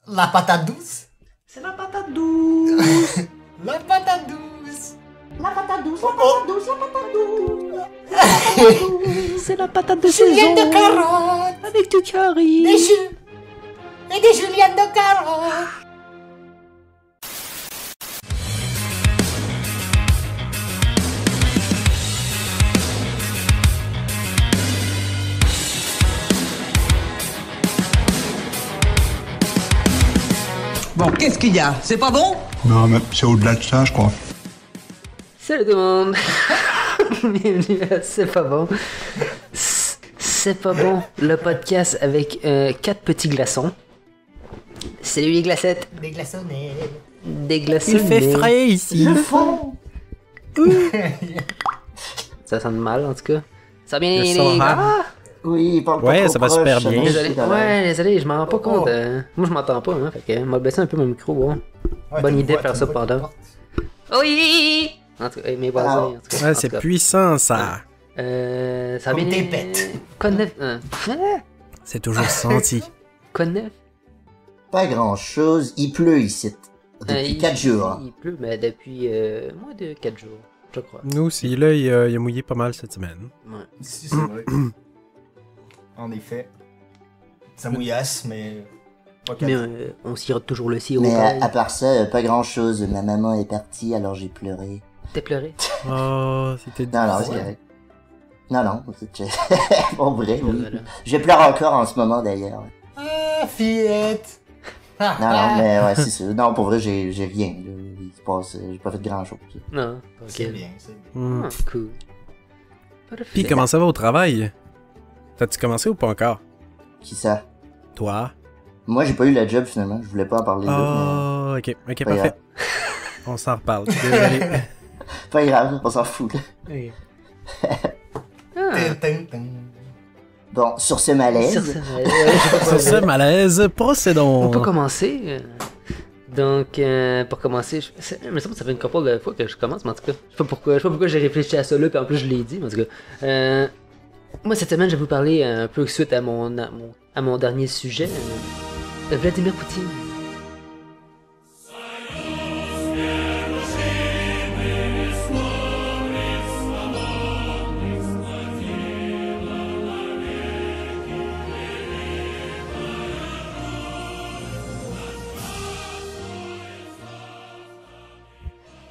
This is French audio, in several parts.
La patate douce. C'est la patate douce. La patate douce. La patate douce, la Oh, patate douce, la patate douce. La patate douce. C'est la patate de Julienne de saison. carottes. Avec du curry. Des jus. Et des juliennes de carottes. Bon, qu'est-ce qu'il y a? C'est pas bon? Non, mais c'est au-delà de ça, je crois. Salut tout le monde. Bienvenue à C'est pas bon. C'est pas bon, le podcast avec 4 petits glaçons. Salut les glacettes. Des glaçonnets. Des glaçons. ici. Le fond. Ça sonne mal en tout cas. Ça va bien Le les son gars? rare. Oui, parle pas Ouais, trop ça va proche, super bien. sinon je Désolé. suis dans la- Ouais, désolé, je m'en rends pas compte. Moi je m'entends pas, hein. Fait que m'a baissé un peu mon micro, ouais. Ouais, Bonne t'as idée une de faire voix ça qui pendant. porte. Oui! En tout cas, mes voisins, en tout cas. Ouais, en c'est tout cas. puissant, ça. Ça va Comme bien. tes pets. Quoi de neuf? C'est toujours senti. Quoi de neuf? Pas grand-chose, il pleut ici. Depuis 4 jours. Il pleut, mais depuis moins de 4 jours, je crois. Nous aussi, là, il a mouillé pas mal cette semaine. Ouais. Ici, c'est vrai. En effet. Ça mouillasse, mais... Pas Mais quatre. on sirote toujours le sirop. Mais pareil. à part ça, pas grand-chose. Ma maman est partie, alors j'ai pleuré. T'as pleuré? Oh, c'était Non, non, difficile. c'est correct. Non, c'est... Bon, vrai, oui. Voilà. Je pleure encore en ce moment, d'ailleurs. Ah, fillette. Non, mais ouais, c'est ça. Non, pour vrai, j'ai rien. Là. Il se passe... J'ai pas fait grand-chose. Non, ok. C'est bien, c'est bien. Hmm. Ah, cool. Parfait. Puis comment ça va au travail? T'as-tu commencé ou pas encore? Qui ça? Toi? Moi, j'ai pas eu la job, finalement. Je voulais pas en parler là, Oh, ok, Pas parfait. On s'en reparle. Désolé. mais... Pas grave, on s'en fout, là. Ah, Tin, tin, tin. Bon, sur ce malaise... sur ça, j'ai pas Sur ce malaise, procédons. On peut commencer. Donc, pour commencer, il me semble que ça fait une couple de fois que je commence, mais en tout cas, je sais pas pourquoi j'ai réfléchi à ça là, puis en plus je l'ai dit, mais en tout cas. Moi, cette semaine, je vais vous parler un peu suite à mon dernier sujet, de Vladimir Poutine.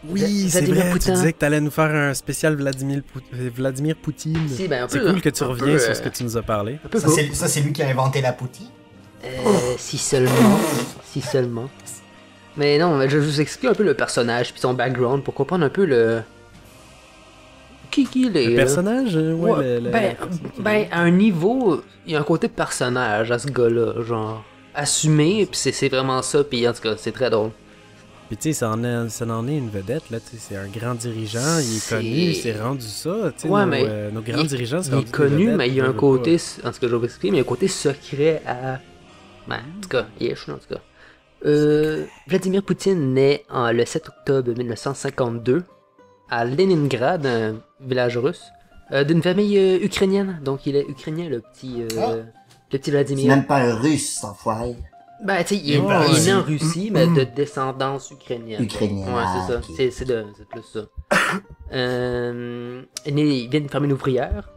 Oui, c'est Vladimir vrai, tu Poutine. disais que t'allais nous faire un spécial Vladimir Poutine. Si, ben, un C'est peu, cool que tu un reviens peu, sur ce que tu nous as parlé. Un peu Ça, beau. c'est lui qui a inventé la poutine. Si seulement. Si seulement. Mais non, je vais vous expliquer un peu le personnage puis son background pour comprendre un peu le. Qui il est. Le là. personnage, ouais, Ouais, ben, à un niveau, il y a un côté personnage à ce gars-là, genre assumé, puis c'est vraiment ça, puis en tout cas, c'est très drôle. Puis tu sais, ça en est une vedette, là, tu sais, c'est un grand dirigeant, il est C'est- connu, c'est rendu ça, tu sais, Ouais, nos, mais nos grands dirigeants, c'est Il rendu est des connu, vedettes, mais il y a un je veux côté, pas. en tout cas, je vais vous expliquer, mais il y a un côté secret à. Ben, en tout cas, ish, en tout cas. Vladimir Poutine naît le 7 octobre 1952 à Leningrad, un village russe, d'une famille ukrainienne. Donc il est ukrainien, le petit C'est Vladimir. même pas un russe, cet enfoiré. Ben, tu sais, il est Ouais, né en ouais. Russie, mais de descendance ukrainienne. Ukrainienne, Ouais, ah, c'est ça. ok. C'est plus ça. Il vient d'une famille ouvrière.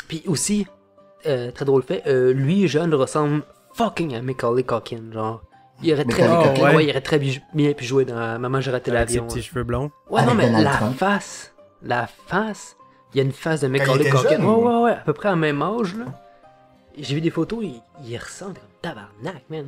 Puis aussi, très drôle fait, lui, jeune, ressemble fucking à Macaulay Culkin, genre. Il aurait très, Macaulay Culkin? ouais, il aurait très bien pu jouer dans Maman, j'ai raté Avec ses l'avion. petits cheveux blonds. Ouais, non, Avec mais Donald la Trump. face, il y a une face de il Macaulay était Culkin. jeune, Ouais, à peu près à même âge, là. J'ai vu des photos, il ressemble comme tabarnak, man.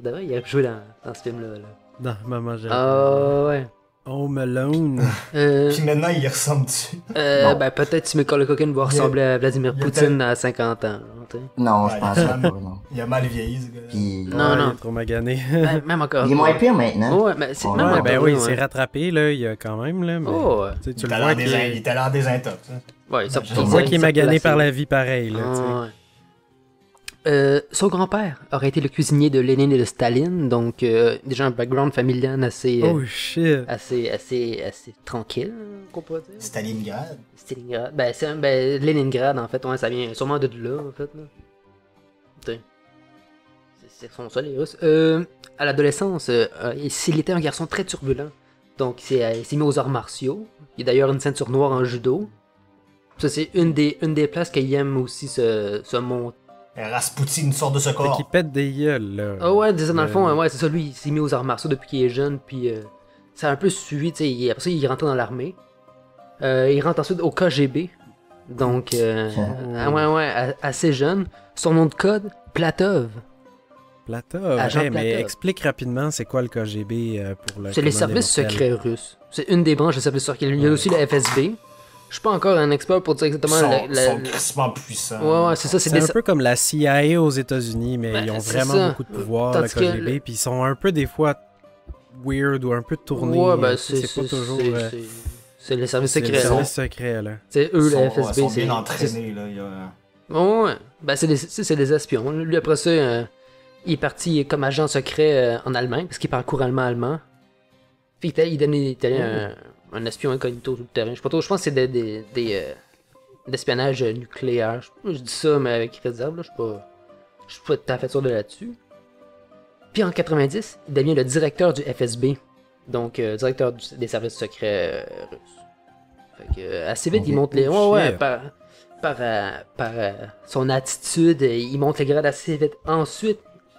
D'ailleurs, il a joué dans ce film-là. Là. Non, maman, j'ai... Ah, ouais. Home Alone. Puis maintenant, il y ressemble dessus. Bon. Ben, peut-être si Macaulay Culkin va ressembler à Vladimir il y a Poutine à 50 ans. Tu sais. Non, Ouais, je pense il- pas, non. Il a mal vieilli, ce gars. Puis... Non, Ouais, non. il est trop magané. Ben, même encore. Il est moins pire maintenant. Ouais, mais c'est Ouais, même Ouais, encore. ben oui, il ouais. s'est rattrapé, là, il y a quand même, là, mais... Oh, ouais. Tu sais, Il tu est le vois qu'il il est... est allé en désintox. Hein. Ouais, ça, On On voit qu'il est magané par la vie pareil, là, tu sais. Ah, ouais. Son grand-père aurait été le cuisinier de Lénine et de Staline, donc déjà un background familial assez, Oh shit. assez tranquille, qu'on pourrait dire. Stalingrad. Stalingrad. Leningrad, en fait, ouais, ça vient sûrement de là, en fait. Là. Putain. c'est son ça, les Russes. À l'adolescence, il était un garçon très turbulent. Donc, il s'est mis aux arts martiaux. Il y a d'ailleurs une ceinture noire en judo. Ça, c'est une des places qu'il aime aussi se monter. Rasputin sort de ce Fait corps. qu'il pète des gueules, là. Ah ouais, dans le fond, ouais, c'est ça. Lui, il s'est mis aux arts martiaux depuis qu'il est jeune. Puis, ça a un peu suivi. Après ça, il rentre dans l'armée. Il rentre ensuite au KGB. Donc, assez jeune. Son nom de code, Platov. Platov. Agent Mais Platov. explique rapidement, c'est quoi le KGB pour le C'est les commun des services mortels? secrets russes. C'est une des branches des services secrets. Il y a aussi le FSB. Je suis pas encore un expert pour dire exactement Ils sont crissement puissants. Ouais, c'est ça. C'est des un peu comme la CIA aux États-Unis, mais Ben, ils ont c'est vraiment ça. beaucoup de pouvoir, Tandis le que KGB, puis ils sont un peu des fois weird ou un peu tournés. Ouais, ben c'est pas toujours. c'est les services C'est les secrets. services secrets, là. C'est eux, le FSB. Ils sont c'est bien entraînés, là. Ouais. Ben, c'est des espions. Lui, après ça, il est parti comme agent secret en Allemagne, parce qu'il parle couramment allemand. Puis il était un espion incognito sur le terrain. Je sais pas trop, je pense que c'est d'espionnage nucléaire. Je dis ça, mais avec réserve, là. Je suis pas tout à fait sûr de là-dessus. Puis en 90, il devient le directeur du FSB. Donc, directeur des services secrets russes. Fait que, assez vite, Ok. il monte les... Oh, Ouais, shit. par son attitude, il monte les grades assez vite. Ensuite,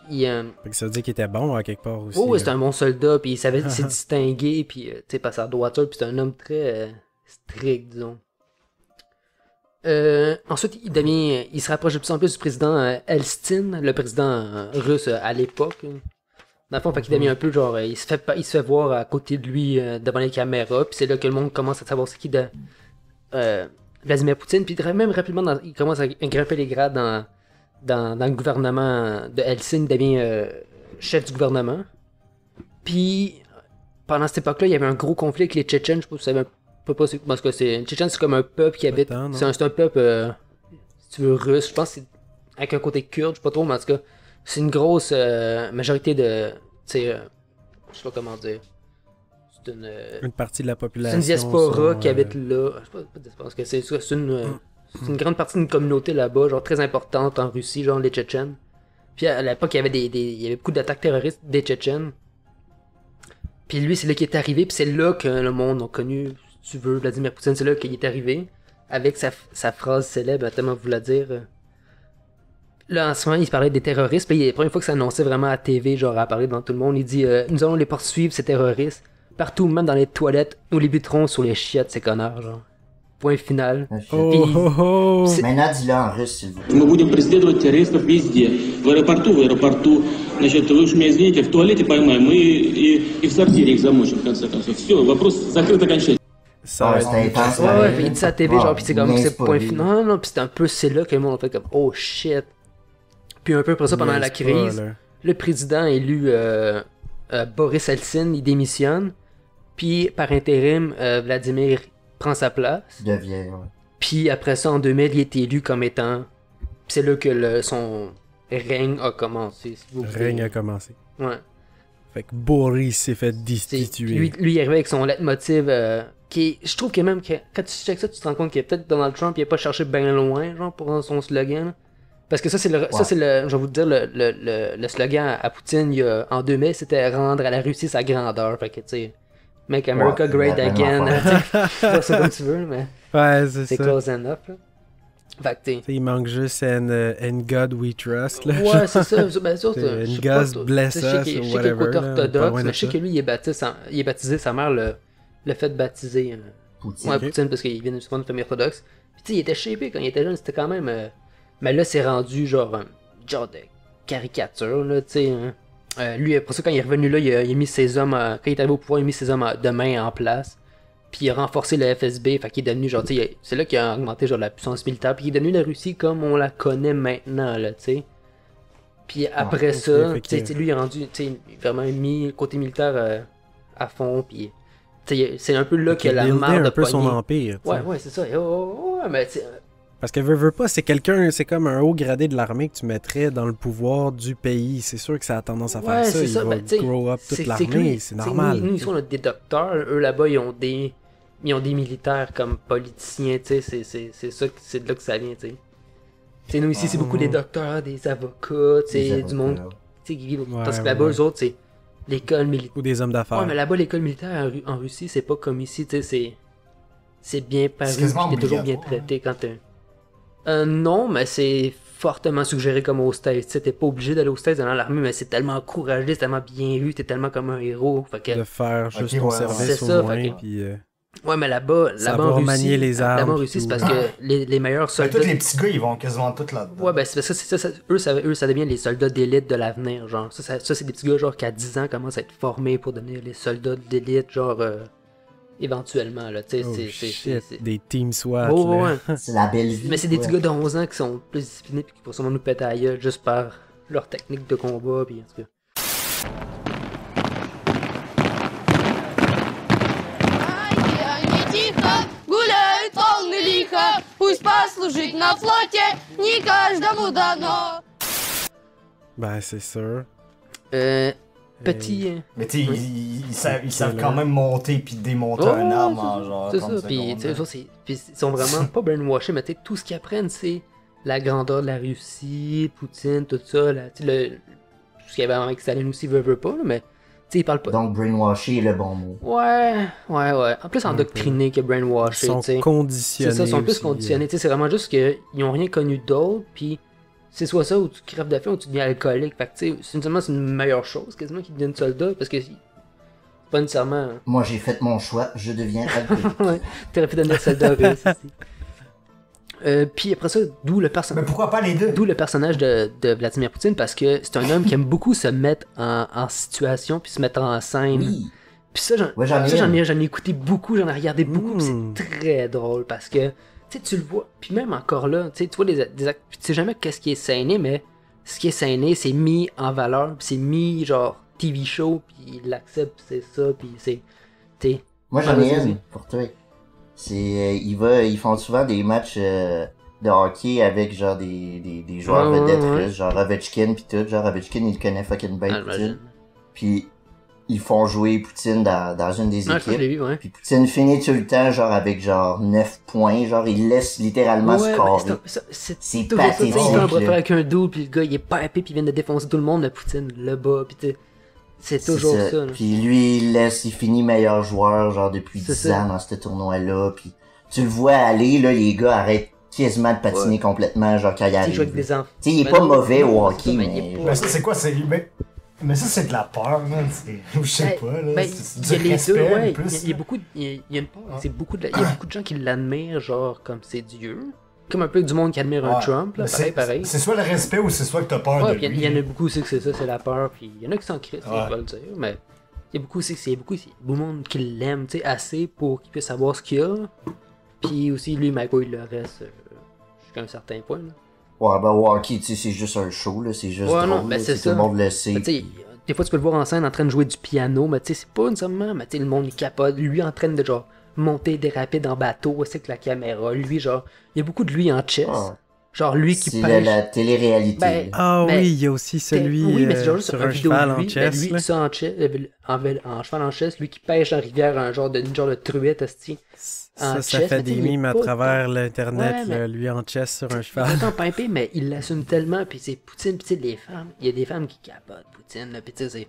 Fait que ça veut dire qu'il était bon à quelque part aussi. oh, là. c'était un bon soldat, puis il savait se distinguer, puis tu sais, par sa droiture, puis c'est un homme très strict, disons. Ensuite, il se rapproche de plus en plus du président Elstine, le président russe à l'époque. Dans le fond, fait qu'il devient un peu genre, il se fait voir à côté de lui devant les caméras, puis c'est là que le monde commence à savoir c'est qui de Vladimir Poutine, puis même rapidement, il commence à grimper les grades dans le gouvernement de Helsinki, il devient chef du gouvernement. Puis, pendant cette époque-là, il y avait un gros conflit avec les Tchétchènes, je sais pas si vous savez un peu pas, parce que les Tchétchènes, c'est comme un peuple qui habite, tant, non. c'est un peuple, si tu veux, russe, je pense que c'est avec un côté kurde, je sais pas trop, mais en tout cas, c'est une grosse majorité de, tu sais, je sais pas comment dire, c'est Une partie de la c'est population. une diaspora sont, qui habite là. Je sais pas diaspora, parce que c'est une grande partie d'une communauté là-bas, genre très importante en Russie, genre les Tchétchènes. Puis à l'époque, il y avait beaucoup d'attaques terroristes des Tchétchènes. Puis lui, c'est là qu'il est arrivé, puis c'est là que le monde a connu, si tu veux, Vladimir Poutine, c'est là qu'il est arrivé, avec sa phrase célèbre, tellement vous la dire. Là, en ce moment, il parlait des terroristes, puis la première fois que ça annonçait vraiment à TV, genre à parler devant tout le monde, il dit nous allons les poursuivre, ces terroristes. Partout, même dans les toilettes, nous les buterons sur les chiottes, ces connards, genre. Point final. Oh, Puis- oh, oh. c'est- Maintenant, dis-le en russe, s'il vous plaît. Мы будем преследовать террористов везде. В аэропорту, значит, вы уж меня извините, в туалете поймаем и в сортире их замочим, в конце концов. Все, вопрос закрыт окончательно. Ça Ouais, va c'était être- intense. Ouais, pareil. puis il dit ça à TV, Ah, genre, pis c'est comme, niaise c'est pas, point lui. final. Non, pis c'est un peu, c'est là que le monde a fait comme, oh shit. Puis un peu après ça, pendant la Niaise pas, crise, là. le président élu Boris Eltsine, il démissionne. Puis par intérim, Vladimir prend sa place. Devient, ouais. Puis après ça, en 2000, il est élu comme étant. Puis c'est là que son règne a commencé, si vous Le voulez. règne a commencé. Ouais. Fait que Boris s'est fait C'est- destituer. lui, il arrivait avec son leitmotiv qui est, je trouve que même que quand tu checkes ça, tu te rends compte que peut-être Donald Trump il a pas cherché bien loin, genre, pour son slogan. Là. Parce que ça, c'est le, je vais vous dire, le slogan à Poutine en 2000, c'était rendre à la Russie sa grandeur. Fait que, tu sais, Make America Ouais, Great la même Again. affaire. Tu sais, pas ça comme tu veux, mais Ouais, c'est c'est ça. close enough. Là. Fait que, tu sais, T'sais, il manque juste In God We Trust. Là. ouais, c'est ça. Ben, ça, C'est je sais une pas, gosse toi. bless Tu sais, je sais us qu'il ou je sais qu'il est whatever, côté là, pas orthodoxe, loin de mais je sais ça. que lui, il est baptisé, sa mère le fait baptiser. Poutine. Ouais, Poutine, parce qu'il vient d'une famille orthodoxe. Puis tu sais, il était shapé quand il était jeune, c'était quand même. Mais là, c'est rendu genre un genre de caricature, là, tu sais. Hein. Lui, après ça, quand il est revenu là, il a mis ses hommes. Quand il est arrivé au pouvoir, il a mis ses hommes de main en place. Puis il a renforcé le FSB, fait qu'il est devenu genre, tu sais, c'est là qu'il a augmenté genre la puissance militaire. Puis il est devenu la Russie comme on la connaît maintenant, là, tu sais. Puis après ok, ça, fait que- tu sais, lui, il est rendu, tu sais, vraiment mis le côté militaire à fond. Puis, tu sais, c'est un peu là Fait qu'il que la a buildé marre de un peu son pogner. empire. t'sais. Ouais, c'est ça. Ouais, mais tu sais, Parce que veut pas, c'est quelqu'un, c'est comme un haut gradé de l'armée que tu mettrais dans le pouvoir du pays. C'est sûr que ça a tendance à faire ouais, ça. c'est Il ça. va Ben, tu sais, grow up toute que l'armée, lui, c'est tu sais, normal. Nous, ici, on a des docteurs. Eux, là-bas, ils ont des militaires comme politiciens, tu sais. C'est de là que ça vient, tu sais. Tu sais, nous, ici, c'est beaucoup des docteurs, des avocats, tu sais, du monde. tu sais, qui vivent. Ouais, Parce que là-bas, ouais. eux autres, c'est l'école militaire. Ou des hommes d'affaires. Ouais, mais là-bas, l'école militaire en Russie, c'est pas comme ici, tu sais, c'est bien paru, C'est quasiment pis t'es toujours bien obligatoire, traité quand t'es. Non, mais c'est fortement suggéré comme aux States. Tu sais, t'es pas obligé d'aller aux States dans l'armée, mais c'est tellement encouragé, c'est tellement bien vu, t'es tellement comme un héros. Fait que. De faire juste Ok, ton ouais, service c'est au ça, moins, fait que- puis... Ouais, mais là-bas en Savoir Russie. manier les armes, Là-bas en pis Russie, c'est tout. parce que les meilleurs Ben, soldats. tous les petits gars, ils vont quasiment tous là-dedans. Ouais, ben c'est parce que c'est ça, eux, ça devient les soldats d'élite de l'avenir, genre. Ça, c'est des petits gars, genre, qui à 10 ans commencent à être formés pour devenir les soldats d'élite, genre, éventuellement, là, tu sais, Oh, c'est. shit, des team SWAT, Oh, là. ouais. C'est la belle vie. Mais c'est des petits ouais. gars de 11 ans qui sont plus disciplinés pis qui vont sûrement nous péter à la gueule juste par leur technique de combat, pis en tout cas. Они тихо гуляют волны лихо, пусть послужить на флоте не каждому дано. Ben, c'est sûr. Petit. Mais tu sais, Oui. ils savent là. quand même monter puis démonter Oh, un arme c'est en ça. genre. C'est 30 ça, puis secondes, tu sais, là. eux autres, puis ils sont vraiment pas brainwashés, mais tu sais, tout ce qu'ils apprennent, c'est la grandeur de la Russie, Poutine, tout ça, là, tu sais, tout ce qu'il y avait avec Staline aussi, veut pas, là, mais tu sais, ils parlent pas. Donc, brainwasher est le bon mot. Ouais. En plus, endoctriné que Ils brainwashé, sont tu sais. conditionnés C'est ça, ils sont plus aussi, conditionnés, tu sais, c'est vraiment juste qu'ils ont rien connu d'autre, puis c'est soit ça ou tu crèves de faim ou tu deviens alcoolique, fait que tu sais, c'est une meilleure chose quasiment qu'ils deviennent soldats, parce que c'est pas nécessairement. Moi, j'ai fait mon choix, je deviens alcoolique. Ouais, t'aurais pu devenir soldat russe aussi. Puis après ça, d'où le Mais personnage. pourquoi pas les deux? D'où le personnage de Vladimir Poutine, parce que c'est un homme qui aime beaucoup se mettre en situation puis se mettre en scène. Oui. Puis ça, Ouais, j'en ai j'en ai écouté beaucoup, j'en ai regardé beaucoup, pis Mm. c'est très drôle parce que, tu sais, tu le vois, puis même encore là, tu sais, tu vois des actes, puis tu sais jamais qu'est-ce qui est scéné, mais ce qui est scéné, c'est mis en valeur, pis c'est mis genre TV show, puis il l'accepte, pis c'est ça, puis c'est, tu sais. Moi, j'en Ah, ai vas-y. une pour toi. C'est, ils font souvent des matchs de hockey avec genre des joueurs Ouais, vedettes ouais. russes, genre Ovechkin pis tout. Genre Ovechkin, il le connaît fucking bien, Ah, Poutine. j'imagine. Puis ils font jouer Poutine dans une des Ah, je crois que je équipes. l'ai vu, ouais. Puis Poutine finit tout le temps genre avec genre 9 points. Genre, il laisse littéralement Ouais, scorer. mais C'est c'est toujours ça, tu sais, il pathétique, fait un bras de fer là. avec un dos, puis le gars, il est pas épais, puis il vient de défoncer tout le monde, le Poutine, le bas, puis tu sais, c'est toujours ça, là. Puis lui, il finit meilleur joueur, genre, depuis C'est 10 ça. ans dans ce tournoi-là. Puis tu le vois aller, là, les gars arrêtent quasiment de patiner complètement, genre, quand il Tu sais, il arrive. joue avec des enfants. Tu sais, il est Ben pas non, mauvais non, au c'est ça, hockey, mais il est mais... pas- Mais ça, c'est quoi? Mais ça, c'est de la peur, man. Je sais pas, là. Ben, C'est il y a du les deux, respect, ouais. plus. Il y a beaucoup, il y a une part, c'est beaucoup il y a beaucoup de gens qui l'admirent, genre, comme c'est Dieu. Comme un peu du monde qui admire un Ouais. Trump, là, Mais pareil. C'est soit le respect ou c'est soit que t'as peur Ouais, de puis lui. il y en a beaucoup aussi que c'est ça, c'est la peur, puis il y en a qui s'en crient, Ouais. je vais le dire, mais il y a beaucoup aussi que c'est beaucoup de monde qui l'aime, tu sais, assez pour qu'il puisse savoir ce qu'il y a. Puis aussi, lui, Michael, il le reste jusqu'à un certain point, là. Ouais, ben, au hockey, tu sais, c'est juste un show, là, c'est juste Ouais, drôle, non, ben, là, c'est tu sais, tout le ça. monde le sait. Ben, tu sais, des fois, tu peux le voir en scène en train de jouer du piano, mais tu sais, c'est pas nécessairement, mais tu sais, le monde il capote. Lui en train de genre monter des rapides en bateau, aussi avec la caméra. Lui, genre, il y a beaucoup de lui en chess. Ah. Genre, lui qui C'est pêche. la télé-réalité. Ben, là. Ah Mais- oui, il y a aussi celui Oui, mais c'est genre juste sur un un vidéo cheval de en lui, chess. lui, là. ça en chess, en cheval en chess, lui qui pêche en rivière, une genre de truette, hostie. Ça en fait chess, mais des tu sais, il est mimes à pas travers l'internet, Ouais, mais- là, lui en chess sur un Il est cheval. tant pimpé, mais il l'assume tellement, puis c'est Poutine, puis tu sais, les femmes, il y a des femmes qui capotent Poutine, là, puis tu sais,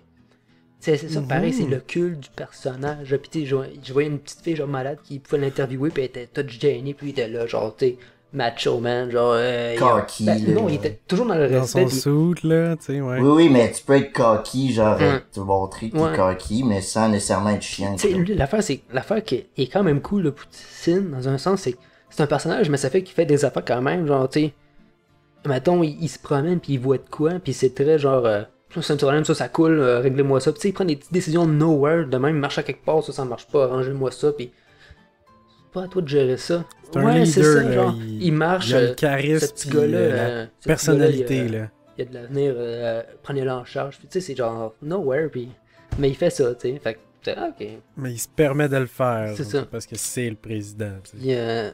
c'est ça, pareil, c'est le culte du personnage, puis tu sais, je voyais une petite fille, genre, malade, qui pouvait l'interviewer, puis elle était toute gênée, puis il était là, genre, tu sais, macho, man, genre, Cocky, là. non, il était toujours dans le Dans respect, son puis- suit, là, tu sais, ouais. Oui, oui, mais tu peux être cocky, genre, Ouais. te montrer que t'es Ouais. cocky, mais sans nécessairement être chiant. Tu sais, quoi. lui, l'affaire qui est quand même cool, le Poutine, dans un sens, c'est que c'est un personnage, mais ça fait qu'il fait des affaires quand même, genre, tu sais, mettons, il se promène, puis il voit de quoi, puis c'est très genre, c'est un problème, ça coule, réglez-moi ça, puis tu sais, il prend des petites décisions nowhere, de même, il marche à quelque part, ça marche pas, arrangez-moi ça, puis c'est pas à toi de gérer ça. C'est un Ouais, c'est ça, leader, là, genre, il marche, il a le charisme, ce petit puis, gars-là, la ce petit personnalité, gars-là, là. il a de l'avenir, prenez-le en charge, puis tu sais, c'est genre, nowhere, puis, mais il fait ça, tu sais, fait que, ok. Mais il se permet de le faire. C'est donc, ça. Parce que c'est le président. tu sais. Il y a-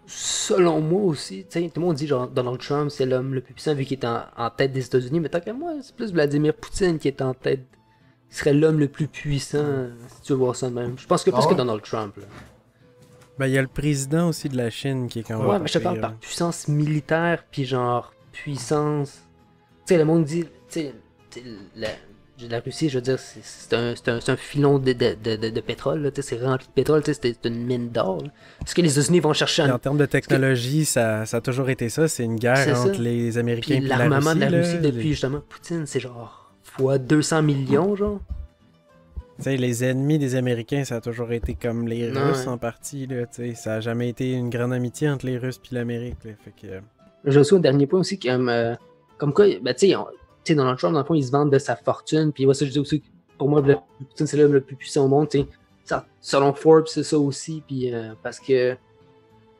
selon moi aussi, tu sais, tout le monde dit genre Donald Trump c'est l'homme le plus puissant vu qu'il est en tête des États-Unis, mais tant qu'à moi, c'est plus Vladimir Poutine qui est en tête. Il serait l'homme le plus puissant, si tu veux voir ça de même. Je pense que plus Ah que ouais? Donald Trump. Là. Ben, il y a le président aussi de la Chine qui est quand même. Ouais, pas mais je te parle pire, par là. puissance militaire, puis genre puissance. Tu sais, le monde dit, tu sais, la Russie, je veux dire, c'est un filon de pétrole, là, c'est rempli de pétrole, c'est une mine d'or. Ce que les États-Unis vont chercher... En termes de technologie, ça a toujours été ça. C'est une guerre entre les Américains et la Russie. L'armement de la Russie depuis justement Poutine, c'est genre fois 200 millions, genre. Tu sais, les ennemis des Américains, ça a toujours été comme les Russes en partie, là, tu sais. Ça a jamais été une grande amitié entre les Russes et l'Amérique, là, fait que... J'ai aussi un dernier point aussi, comme quoi, ben tu sais, Donald Trump, dans le fond, il se vante de sa fortune, puis ça, je dis aussi, pour moi, Poutine, c'est l'homme le plus puissant au monde, tu sais. Selon Forbes, c'est ça aussi, puis parce que,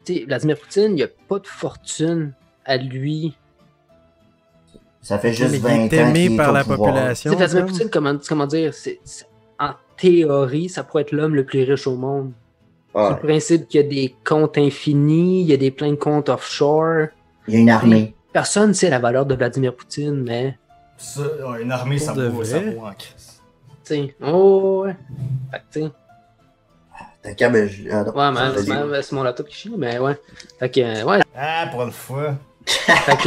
tu sais, Vladimir Poutine, il a pas de fortune à lui. Ça fait juste 20 ans qu'il est aimé par la pouvoir. population. Vladimir Poutine, comment dire, en théorie, ça pourrait être l'homme le plus riche au monde. Ouais. C'est le principe qu'il y a des comptes infinis, il y a plein de comptes offshore. Il y a une armée. Personne ne sait la valeur de Vladimir Poutine, mais... Ça, une armée, ça vaut en crise. T'sais, oh ouais. Fait que t'sais... T'as qu'à ouais, mais c'est mon laptop qui chie, mais ouais. Fait que, ouais. Ah, pour une fois. Fait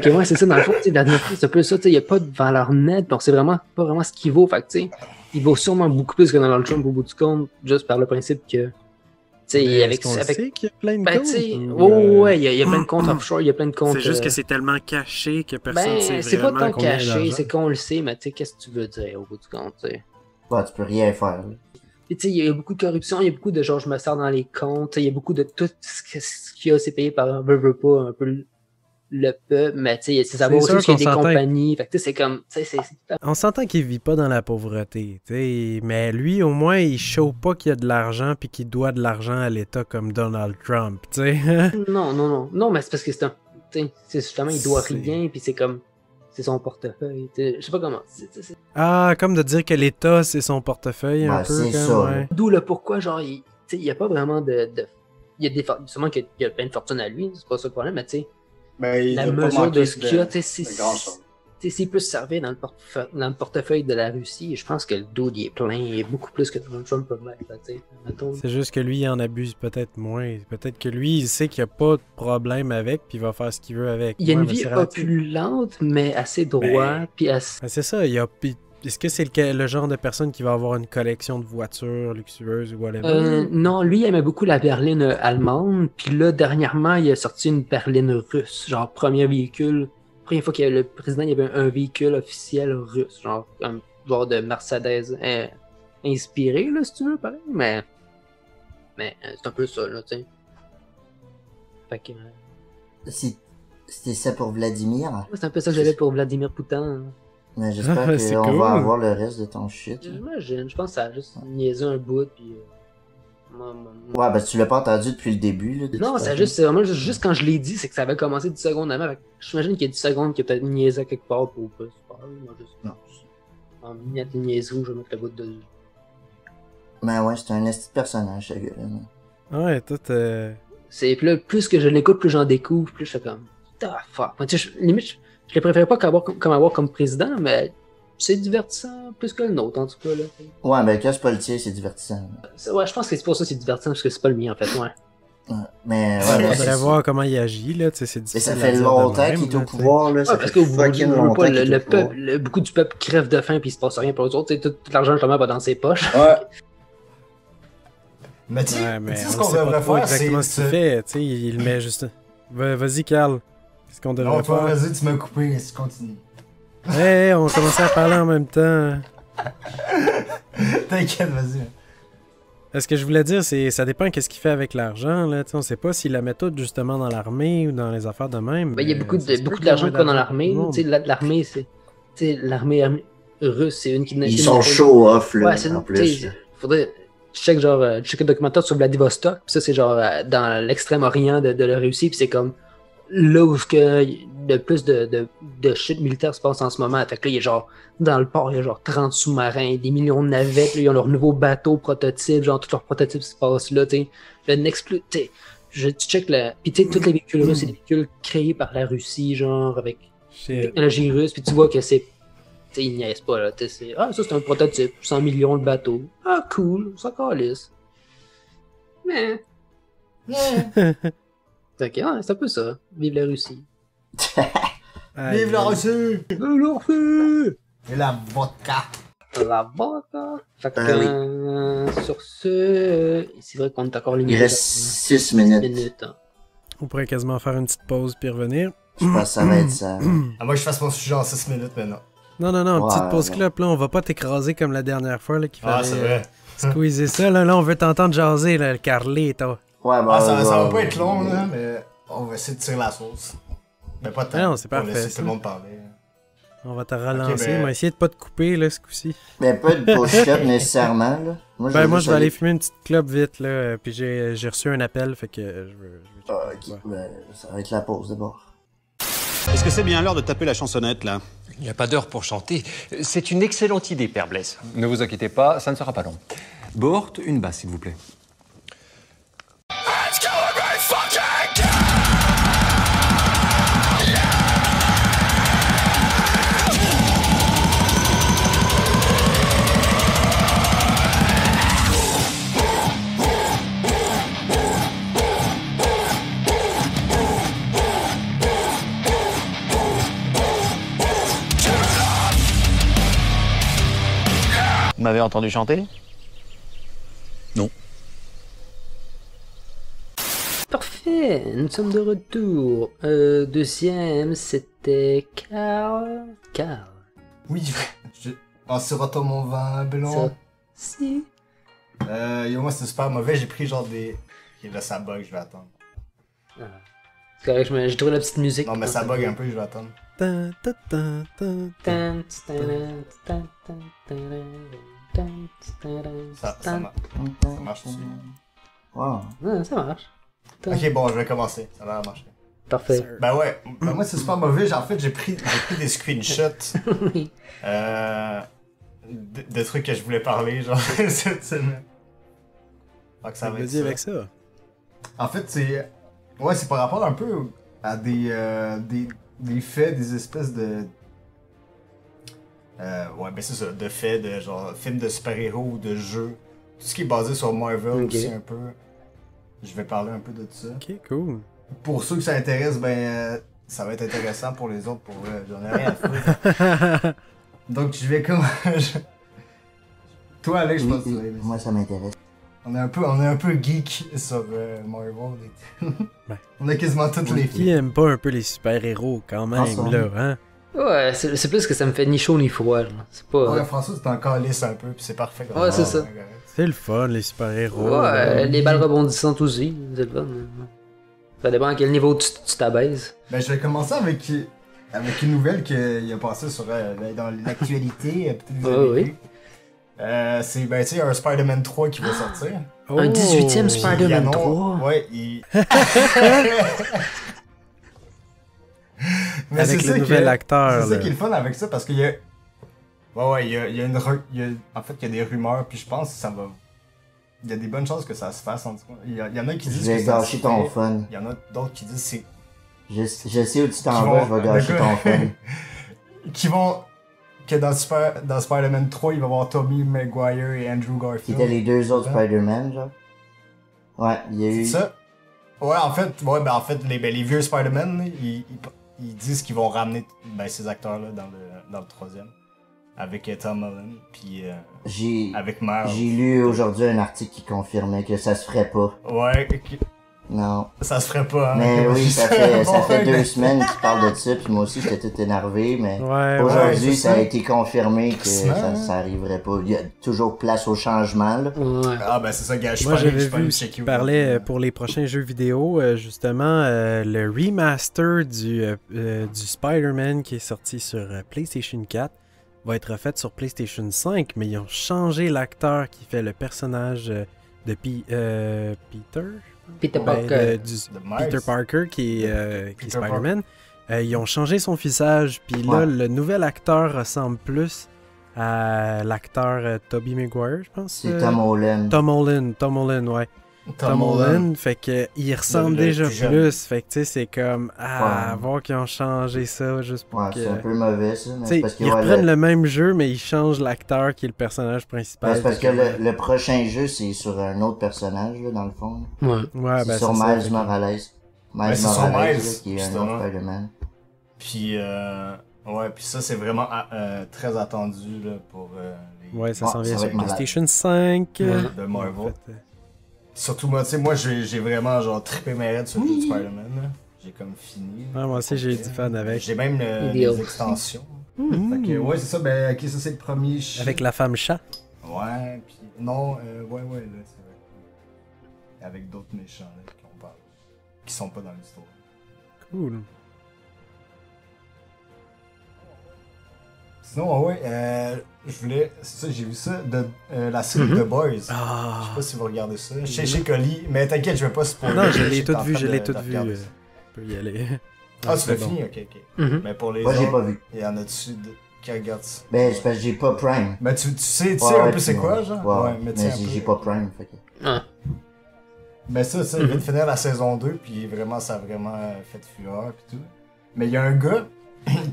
que ouais, c'est ça, dans le fond, Vladimir Poutine, c'est un peu ça, il n'y a pas de valeur nette, donc c'est vraiment pas vraiment ce qu'il vaut. Fait que, t'sais, il vaut sûrement beaucoup plus que Donald Trump au bout du compte, juste par le principe que... Sait qu'il y a plein de comptes. Ouais, il y a plein de comptes offshore, il y a plein de comptes. C'est juste que c'est tellement caché que personne sait vraiment. C'est pas tant caché, c'est qu'on le sait, mais tu sais, qu'est-ce que tu veux dire au bout du compte, tu sais. Ouais, tu peux rien faire. Puis tu sais, il y a beaucoup de corruption, il y a beaucoup de genre je me sers dans les comptes, il y a beaucoup de tout ce qu'il y a, c'est payé par veut pas un peu le peuple, mais tu sais, c'est savoir aussi qu'il y a des compagnies, fait que tu sais, c'est comme, tu sais, on s'entend qu'il vit pas dans la pauvreté, tu sais, mais lui, au moins, il show pas qu'il y a de l'argent puis qu'il doit de l'argent à l'État comme Donald Trump, tu sais. Non, mais c'est parce que c'est justement, il doit rien, puis c'est comme, c'est son portefeuille, je sais pas comment, Ah, comme de dire que l'État, c'est son portefeuille, un peu, comme, ouais. D'où le pourquoi, genre, il y a pas vraiment il y a sûrement qu'il y a plein de fortune à lui, c'est pas ça le problème, mais tu sais, la mesure de ce qu'il y a, s'il peut se servir dans le portefeuille de la Russie, je pense que le dos il est plein, il est beaucoup plus que Donald Trump peut mettre. C'est juste que lui, il en abuse peut-être moins. Peut-être que lui, il sait qu'il n'y a pas de problème avec, puis il va faire ce qu'il veut avec. Il y a une vie opulente, mais assez droite, puis assez... c'est ça, est-ce que c'est le genre de personne qui va avoir une collection de voitures luxueuses ou whatever? Non, lui, il aimait beaucoup la berline allemande, puis là, dernièrement, il a sorti une berline russe, genre première fois que le président il y avait un véhicule officiel russe, genre un genre de Mercedes inspiré, là, si tu veux, pareil, mais c'est un peu ça, là, tu sais. Fait que... C'était ça pour Vladimir? C'est un peu ça que j'avais pour Vladimir Poutine. Mais j'espère qu'on va avoir le reste de ton shit. J'imagine, je pense que ça a juste niaisé un bout, puis... Ouais, ben tu l'as pas entendu depuis le début, là. Non, c'est vraiment juste quand je l'ai dit, c'est que ça avait commencé 10 secondes avant. J'imagine qu'il y a 10 secondes qu'il a peut-être niaisé quelque part pour pas se parler. Moi, juste... Non. En miniature de niaiserie, je vais mettre le bout de... Mais ouais, c'est un esti de personnage, ce gars-là. Ouais, tout... C'est plus que je l'écoute, plus j'en découvre, plus je fais comme... Ah, fuck. Moi, tu sais, limite, je le préférais pas avoir comme président, mais... C'est divertissant plus que le nôtre, en tout cas. Là. Ouais, mais quand c'est pas le tien, c'est divertissant. Ouais, je pense que c'est pour ça que c'est divertissant, parce que c'est pas le mien, en fait, ouais. Mais ouais, on devrait voir comment il agit, là, tu sais, c'est difficile. Mais ça fait longtemps qu'il est au pouvoir, là. Ça parce fait que fucking longtemps qu'il est au pouvoir. Beaucoup du peuple crève de faim, puis il se passe rien pour eux autres. Tout l'argent, justement, va dans ses poches. Ouais. Mais tu sais, ce on qu'on sait pas devrait trop faire, exactement ce qu'il fait, tu sais, il met juste... Vas-y, Carl, qu'est-ce qu'on devrait faire? Non, vas-y, tu m'as coupé, si tu continues. Hey, on commençait à parler en même temps. T'inquiète, vas-y. Ce que je voulais dire, c'est ça dépend qu'est-ce qu'il fait avec l'argent. Là. On sait pas s'il la met toute justement dans l'armée ou dans les affaires de même. Il y a beaucoup d'argent qu'il y a dans l'armée. L'armée, c'est... L'armée russe, c'est une qui... Ils sont show-off, là, en plus. Faudrait... check un documentaire sur Vladivostok, pis ça c'est genre dans l'extrême-orient de la Russie, pis c'est comme là où le plus de shit militaire se passe en ce moment. Fait que là, il y a genre, dans le port, il y a genre 30 sous-marins, des millions de navettes, là, ils ont leur nouveau bateau prototype, genre tous leurs prototypes se passent là, tu sais. Tu check pis tu sais, tous les véhicules russes, c'est des véhicules créés par la Russie, genre, avec technologie russe, pis tu vois que c'est, tu sais, ils niaisent pas, là, ça c'est un prototype, 100 millions de bateaux. Ah, cool, ça calisse. Mais... Ok, ouais, c'est un peu ça. Vive la Russie. Vive la Russie! Et la vodka! La vodka! Fait que, oui. sur ce, c'est vrai qu'on est encore limité. Il reste 6 minutes. Hein. On pourrait quasiment faire une petite pause puis revenir. Je pense que ça va être ça. Ah, moi, je fasse mon sujet en 6 minutes maintenant. Non, Ouais, petite pause non. clope, là, on va pas t'écraser comme la dernière fois, là, qu'il Ah, fallait c'est vrai. squeezer ça, là, on veut t'entendre jaser, là, le Carlito. Ouais, Ah, ça va pas être long, là, mais on va essayer de tirer la sauce. Mais pas tant. Ah non, c'est pour parfait, laisser ça. tout le monde parler. On va te relancer, ben- on va essayer de pas te couper, là, ce coup-ci. Mais pas de pause shop nécessairement, là. Moi, Ben, moi, juste je vais aller fumer une petite clope vite, là, puis j'ai reçu un appel, fait que je veux Ah, ok. Ben, ça va être la pause d'abord. Est-ce que c'est bien l'heure de taper la chansonnette, là? Il n'y a pas d'heure pour chanter. C'est une excellente idée, Père Blaise. Ne vous inquiétez pas, ça ne sera pas long. Bort, une basse, s'il vous plaît. Vous m'avez entendu chanter? Parfait, nous sommes de retour. Deuxième, c'était Carl. Carl. Oui, on se retourne mon vin blanc. Ça. Si. Yo, moi, c'était super mauvais. J'ai pris genre des. Ok, là, ça bug, je vais attendre. Ah. C'est correct, j'ai trouvé la petite musique. Non, mais ça bug un peu, je vais attendre. Tan, tan, tan, tan, tan. Ça marche aussi. Wow. Ah, ça marche. Ok, bon, je vais commencer. Ça va marcher. Parfait. Ben ouais, ben moi c'est super mauvais. En fait, j'ai pris des screenshots Oui. de trucs que je voulais parler, genre, cette semaine. Fait que ça va être Vas-y ça. avec ça. En fait, c'est... Ouais, c'est par rapport un peu à des faits, des espèces de... ouais, ben c'est ça, de faits de genre films de super-héros ou de jeux. Tout ce qui est basé sur Marvel Ok. aussi un peu. Je vais parler un peu de ça. Ok, cool. Pour ceux que ça intéresse, ben ça va être intéressant pour les autres, pour vrai. J'en ai rien à foutre. Donc je vais comme... Toi Alex, je pense que tu vas aimer ça. Moi, ça m'intéresse. On est un peu geek sur Marvel. Ben. On a quasiment toutes les Qui films. aime pas un peu les super-héros, quand même, Ensemble. là, hein? Ouais, c'est plus que ça me fait ni chaud ni froid. Là. C'est pas. Ouais, François, tu t'en calisses un peu, puis c'est parfait comme Ouais, c'est ça. C'est le fun, les super-héros. Ouais, là. les balles rebondissantes aussi, c'est le fun. Ça dépend à quel niveau tu t'abaises. Ben, je vais commencer avec une nouvelle qu'il a passée sur, dans l'actualité. Peut-être que vous avez oui. vu. C'est, ben, tu sais, un Spider-Man 3 qui va sortir. Oh! Un 18e Il Spider-Man annonce- 3. Ouais, il... Mais Avec c'est le ça nouvel que- acteur, C'est ça là. qui est le fun avec ça, parce qu'il y a... Ouais, il y a une... En fait, il y a des rumeurs, puis je pense que ça va... Il y a des bonnes chances que ça se fasse, en tout cas. Il y en a qui Je disent vais que ça se gâcher ton fait. fun. Il y en a d'autres qui disent c'est... Je sais où tu qui t'en vas, je vais gâcher ton fun. qui vont... Que dans Spider-Man 3, il va y avoir Tobey Maguire et Andrew Qui Garfield. étaient les deux autres Ouais. Spider-Man, genre. Ouais, il y a C'est eu... ça? Ouais, en fait, les vieux Spider-Man, là, ils disent qu'ils vont ramener ces acteurs-là dans le troisième. Avec Tom Holland, puis avec Miles. J'ai lu aujourd'hui un article qui confirmait que ça se ferait pas. Ouais, Non. ça se ferait pas, hein. Mais oui, ça fait Bon, 2 semaines qu'ils parlent de ça, puis moi aussi j'étais tout énervé, mais Ouais, aujourd'hui ouais, ça a c'est ça. été confirmé que Excellent. ça arrivait pas. Il y a toujours place au changement, là. Ouais. Ah, ben c'est ça, gars, je Moi, suis j'avais pas vu allé ce checker qu'il où. parlait pour les prochains jeux vidéo, justement, le remaster du Spider-Man qui est sorti sur PlayStation 4 va être refait sur PlayStation 5, mais ils ont changé l'acteur qui fait le personnage de Peter. Peter Ben, Parker. De Miles. Peter Parker qui est Peter Spider-Man. Ils ont changé son visage, puis là, Ouais. le nouvel acteur ressemble plus à l'acteur Tobey Maguire, je pense. C'est Tom Holland. Tom Holland, ouais. Tom Holland, fait que il ressemble Le déjà plus jeune. plus, fait que tu sais, c'est comme Ouais. voir qu'ils ont changé ça juste pour Ouais, que... c'est un peu mauvais ça, mais Tu c'est sais, parce que ils ouais, reprennent le même jeu, mais ils changent l'acteur qui est le personnage principal. c'est parce que Fait le prochain jeu c'est sur un autre personnage, là, dans le fond. Ouais. Ouais, C'est ben sur c'est ça, Miles fait que- Morales. Ben, c'est sur Miles, Miles, là, qui est un justement. autre Spider-Man. Puis, ouais, puis ça, c'est vraiment très attendu là, pour les... Ouais, ça s'en vient sur PlayStation 5. De Marvel. En fait, surtout, moi, tu sais, moi, j'ai vraiment, genre, trippé mes raids sur le jeu de Spider-Man, là. J'ai comme fini. Ouais, moi aussi, j'ai du fan avec. J'ai même les extensions. Fait que, ouais, c'est ça, ben, ok, ça, c'est le premier... Avec la femme chat. Ouais, puis non, ouais, là, c'est vrai. Avec d'autres méchants, là, qu'on parle. Qui sont pas dans l'histoire. Cool. Sinon, ouais, je voulais. C'est ça, j'ai vu ça, de la série The Boys. Je sais pas si vous regardez ça. Chez Colis, mais t'inquiète, je vais pas spoiler. Non, je l'ai tout vu, je peux y aller. Ah, tu l'as fini? Ok. Mais pour les autres, j'ai pas vu. Il y en a dessus qui regardent ça. Ben, c'est parce que j'ai pas Prime. Ben, tu sais un peu c'est quoi, genre? Ouais, mais j'ai pas Prime, fait que... Mais ça, il vient de finir la saison 2, puis vraiment, ça a vraiment fait fureur, pis tout. Mais il y a un gars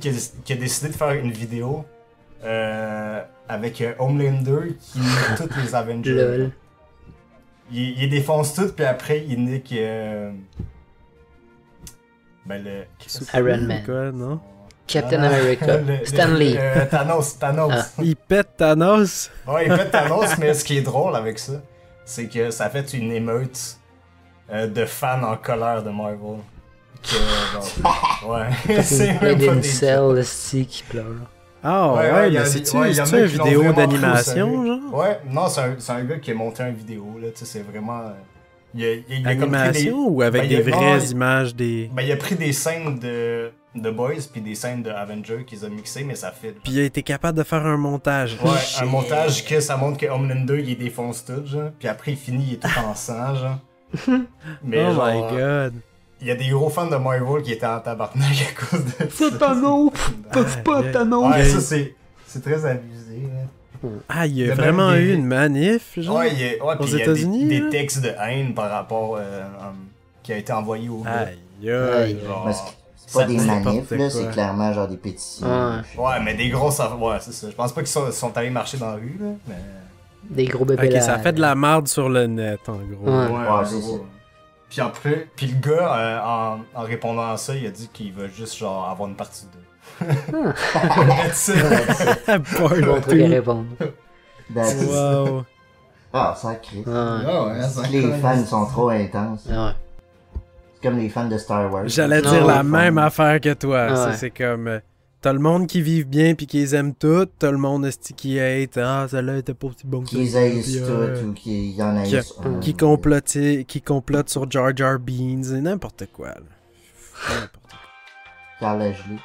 qui a décidé de faire une vidéo avec Homelander qui nique tous les Avengers. Il défonce tout, puis après, il nique... ben, le... Iron Man. Quoi, non? Captain America. Stanley. Thanos. Il pète Thanos. Ouais, il pète Thanos, mais ce qui est drôle avec ça, c'est que ça fait une émeute de fans en colère de Marvel. Que, genre, ouais. C'est plein d'incels qui pleurent. Ah ouais, mais c'est-tu une vidéo d'animation, genre? Ouais, non, c'est un gars qui a monté une vidéo, là, tu sais, c'est vraiment... Il a animation ou avec des vraies images des... Ben, il a pris des scènes de Boys puis des scènes de Avengers qu'ils ont mixées, mais ça fait... Puis il a été capable de faire un montage. Ouais, un montage que ça montre que Homelander, il défonce tout, genre. Puis après, il finit, il est tout en sang, genre. Mais oh genre, my god. Il y a des gros fans de Marvel qui étaient en tabarnak à cause de ça. C'est Thanos! C'est pas Thanos! Ouais, ça, c'est très abusé, là. Ah, il y a vraiment eu une manif, genre, aux États-Unis? Il y a des textes de haine par rapport qui a été envoyé au gars. Aïe, c'est pas des manifs, là, c'est clairement genre des pétitions. Ouais, mais des grosses... Ouais, c'est ça. Je pense pas qu'ils sont allés marcher dans la rue, là, mais... Des gros bébés. Ok, ça fait de la merde sur le net, en gros. Ouais, c'est ça. Puis après, puis le gars, en répondant à ça, il a dit qu'il veut juste, genre, avoir une partie 2. Bon truc à répondre. Wow. Ah, sacré. Les fans sont trop intenses. C'est comme les fans de Star Wars. J'allais dire la même affaire que toi. C'est comme... T'as le monde qui vivent bien pis qui les aime toutes, t'as le monde qui hate, celle-là était pas aussi bon que ça. Qui haïssent toutes ou qui y en haïssent un. Qui complotent sur Jar Jar Beans et n'importe quoi, là. N'importe quoi. Carl Ashley.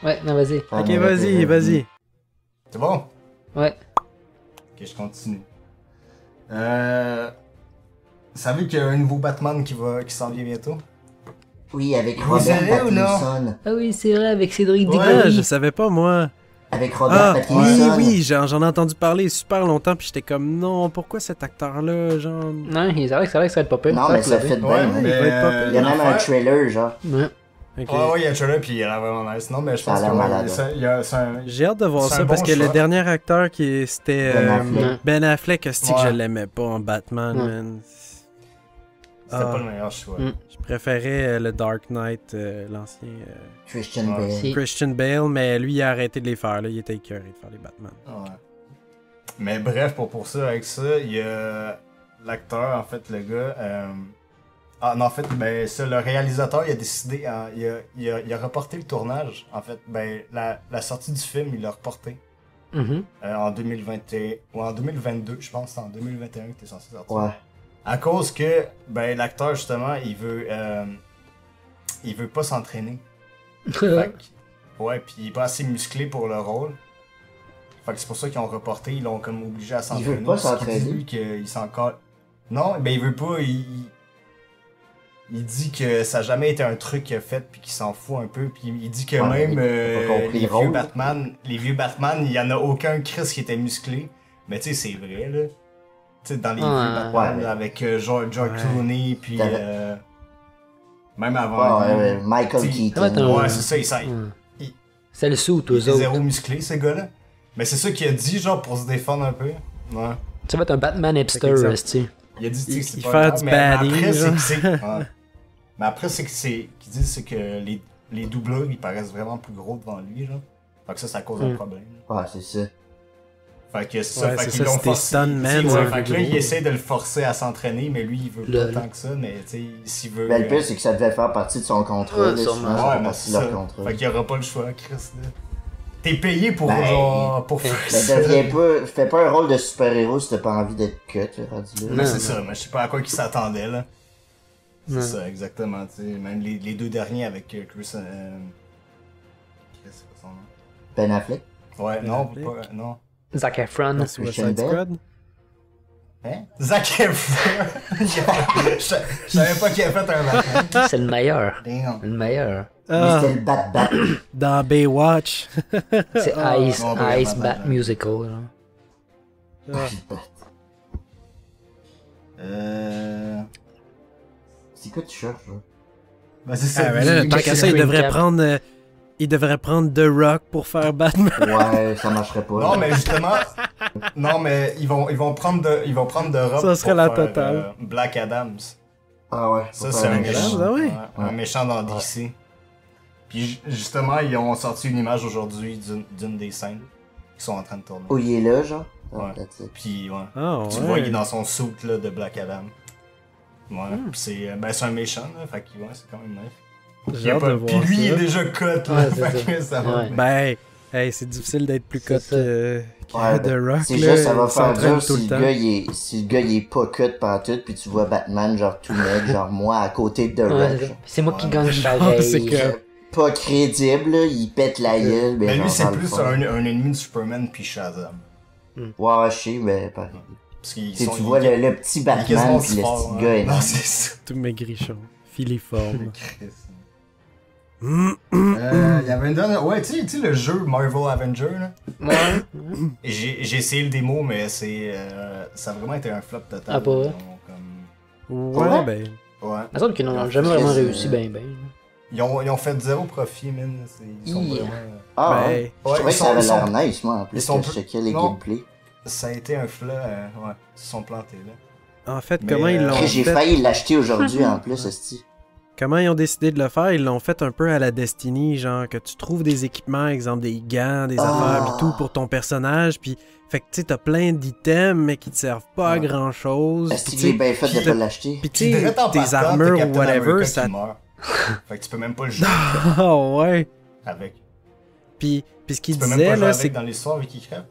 Ouais, non, vas-y. Ok, vas-y. C'est bon? Ouais. Ok, je continue. Vous savez qu'il y a un nouveau Batman qui s'en vient bientôt? Oui, avec Robert Pattinson. Ah oui, c'est vrai, avec Cédric Diggory. Ouais, je savais pas, moi. Avec Robert Pattinson. Oui, j'en ai entendu parler super longtemps, puis j'étais comme, non, pourquoi cet acteur-là, genre... Non, c'est vrai que ça va être pas pire. Non, mais ça fait bien. Il y a même un trailer, genre. Ouais. Okay. Ouais, il y a un trailer, puis il a vraiment nice. Non, mais je pense que j'ai hâte de voir ça, parce que le dernier acteur c'était Ben Affleck, que je l'aimais pas en Batman, man. C'était pas le meilleur choix. Je préférais le Dark Knight, l'ancien Christian Bale, mais lui, il a arrêté de les faire, là. Il était écœuré de faire les Batman. Ouais. Mais bref, pour ça, avec ça, il y a l'acteur, en fait, le gars... non, en fait, ben, ça, le réalisateur, il a décidé, il a reporté le tournage. En fait, ben, la sortie du film, il l'a reporté. En 2021, ou en 2022, je pense, c'est en 2021 que t'es censé sortir. Ouais. À cause que, ben, l'acteur, justement, il veut pas s'entraîner. Ouais, puis il est pas assez musclé pour le rôle. Fait que c'est pour ça qu'ils ont reporté, ils l'ont comme obligé à s'entraîner. Il veut pas s'entraîner? Il s'en colle. Non, ben, il veut pas, il dit que ça n'a jamais été un truc qu'il a fait puis qu'il s'en fout un peu. Puis il dit que même les vieux Batman, il y en a aucun Chris qui était musclé. Mais tu sais, c'est vrai, là. Tu sais, dans les vieux Batman, là, avec George Clooney, puis même avant. Michael Keaton. Ouais, c'est ça, c'est le sou, tous autres. Il est zéro musclé, ce gars-là. Mais c'est ça qu'il a dit, genre, pour se défendre un peu. Ouais. Ça va être un Batman hipster, tu Il a dit que c'est il pas fait du mais badding, après, genre. mais après, c'est qu'ils disent c'est que les doubleurs, ils paraissent vraiment plus gros devant lui, genre. Fait que ça cause un problème. Ouais, c'est ça. Fait que c'est ça, Ouais, fait c'est qu'ils ça, l'ont c'était forcé. stuntman, Ouais, ouais. fait que là, il essaie de le forcer à s'entraîner, mais lui, il veut pas tant que ça, mais tu sais, s'il veut... Ben, le pire, c'est que ça devait faire partie de son contrat, là, sûrement. sinon ça fait mais partie c'est de leur ça. contrat. Fait qu'il y aura pas le choix, Chris, là. T'es payé pour, Ben, genre, pour faire ça. Fais pas un rôle de super-héros si t'as pas envie d'être cut, là, rendu là. Mais c'est ça, mais je sais pas à quoi qu'il s'attendait, là. Non. C'est ça, exactement, tu sais. Même les deux derniers avec Chris... c'est quoi son nom? Ben Affleck? Ouais, Ben non, Affleck. pas... Non. Zac Efron. Dans Christian Suicide Bale? Squad. Hein? Zac Efron! Je savais pas qu'il avait fait un Batman. C'est le meilleur. Damn. Le meilleur. Ah, C'était le Bat. dans Baywatch. C'est Ice, non, ben, Ice Batman, Bat là. Musical. Là. C'est quoi tu cherches, là? Ben, c'est ça. Ah, ben là, tant qu'à ça, il Green devrait Cap. prendre... il devrait prendre The Rock pour faire Batman. Ouais, ça marcherait pas. Non, mais justement... Non, mais ils vont prendre de Rock Ça serait pour la faire, totale. Black Adams. Ah ouais. Ça, faut c'est faire un méchant. méchant. Ah oui? Un méchant dans DC. Puis justement, ils ont sorti une image aujourd'hui d'une des scènes qui sont en train de tourner. Oh, il est là, genre? Ouais. That's it. Puis, ouais. Ah, Tu ouais. vois, il est dans son suit là, de Black Adam. Ouais. Puis c'est un méchant, là. Fait que, ouais, c'est quand même nice. J'ai hâte de voir Puis lui, il est ça. déjà cut, là. Ouais, c'est fait que ça va. Ouais. Ben, hey, c'est difficile d'être plus cut C'est ça. que Ouais, The Rock. c'est là, juste, ça va il faire s'entraîne dur tout si le temps. le gars il est pas cut pantoute, pis tu vois Batman genre tout net, genre moi à côté de The Ouais, Rock. c'est ça. genre. C'est moi qui gagne c'est pareil. que- Pas crédible, là, il pète la gueule, Mais genre, lui, c'est dans le plus fond. un ennemi de Superman puis Shazam. Ouais, je sais, mais pareil. Parce qu'ils Tu sais, sont... tu vois le petit il est quasiment Batman pis le fort, petit gars Non, énorme. c'est ça. Tout maigrichon. Filiforme. Chris. Il y avait une dernière... Ouais, tu sais le jeu Marvel Avenger, là? Ouais. J'ai essayé le démo, mais ça a vraiment été un flop total. Ah, pas vrai? Donc, comme... Ouais, ben... Ouais. Il me semble qu'ils n'ont jamais vraiment réussi ben. Ils ont fait zéro profit, man. Ils sont Yeah. vraiment... Ah, Ben, ouais. Je trouvais que ça avait l'air nice, moi, en plus, ils sont que je checkais les non. gameplays. Ça a été un flop, ouais. Ils se sont plantés, là. En fait, Mais, comment ils l'ont Après, j'ai fait... failli l'acheter aujourd'hui, en plus, esti. Comment ils ont décidé de le faire? Ils l'ont fait un peu à la Destiny, genre que tu trouves des équipements, exemple des gants, des affaires, pis tout pour ton personnage, puis fait que tu sais, t'as plein d'items, mais qui te servent pas à grand chose. Est-ce qu'il est bien fait de pas l'acheter? Pis tu sais, tes armures ou whatever, ça. Fait que tu peux même pas le jouer Ah ouais! avec. Puis ce qu'il Tu peux même pas disait, jouer là, c'est avec dans l'histoire avec qui crève.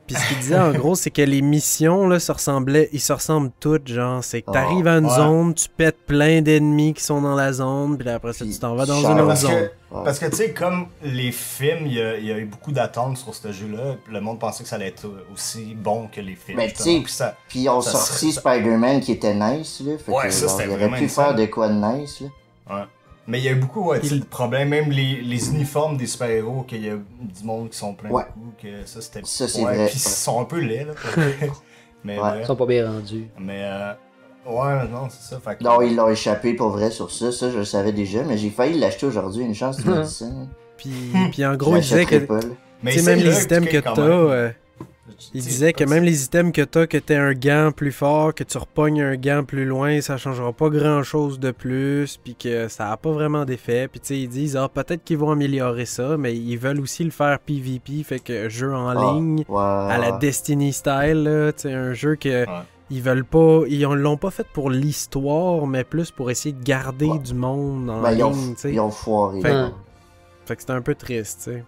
Puis ce qu'il disait en gros, c'est que les missions là, ils se ressemblent toutes, genre, c'est que t'arrives à une ouais. zone, tu pètes plein d'ennemis qui sont dans la zone, puis après ça, tu t'en vas dans une autre zone. Parce que tu sais, comme les films, il y a eu beaucoup d'attentes sur ce jeu-là, le monde pensait que ça allait être aussi bon que les films. Ben, tu justement. sais, puis ils ont sorti Spider-Man qui était nice, là. Fait Ouais, que, ça, genre, c'était il aurait vraiment pu insane. faire de quoi de nice, là. Ouais. Mais il y a eu beaucoup tu sais, de problèmes, même les uniformes des super-héros, qu'il y a du monde qui sont pleins Ouais. de coups, que ça c'était... Ça, c'est ouais, vrai. Puis ils sont un peu laids, là. Mais Ouais. bref. Ils sont pas bien rendus. Mais ouais, non, c'est ça. Fait que... Non, ils l'ont échappé pour vrai sur ça, je le savais déjà, mais j'ai failli l'acheter aujourd'hui, une chance, tu m'as dit ça. Hein. Puis en gros, il disait que... l'achèterai pas, là. Mais Tu sais, c'est même là les items que quand t'as... même. il disait que même les items que t'as, que t'aies un gant plus fort, que tu repognes un gant plus loin, ça changera pas grand-chose de plus, puis que ça a pas vraiment d'effet. Puis tu sais, ils disent, peut-être qu'ils vont améliorer ça, mais ils veulent aussi le faire PvP, fait que jeu en ligne, à la Destiny style, là, tu sais, un jeu que... Ils veulent pas... Ils l'ont pas fait pour l'histoire, mais plus pour essayer de garder du monde en ligne, tu sais. Ils ont foiré. Fait que c'était un peu triste, tu sais.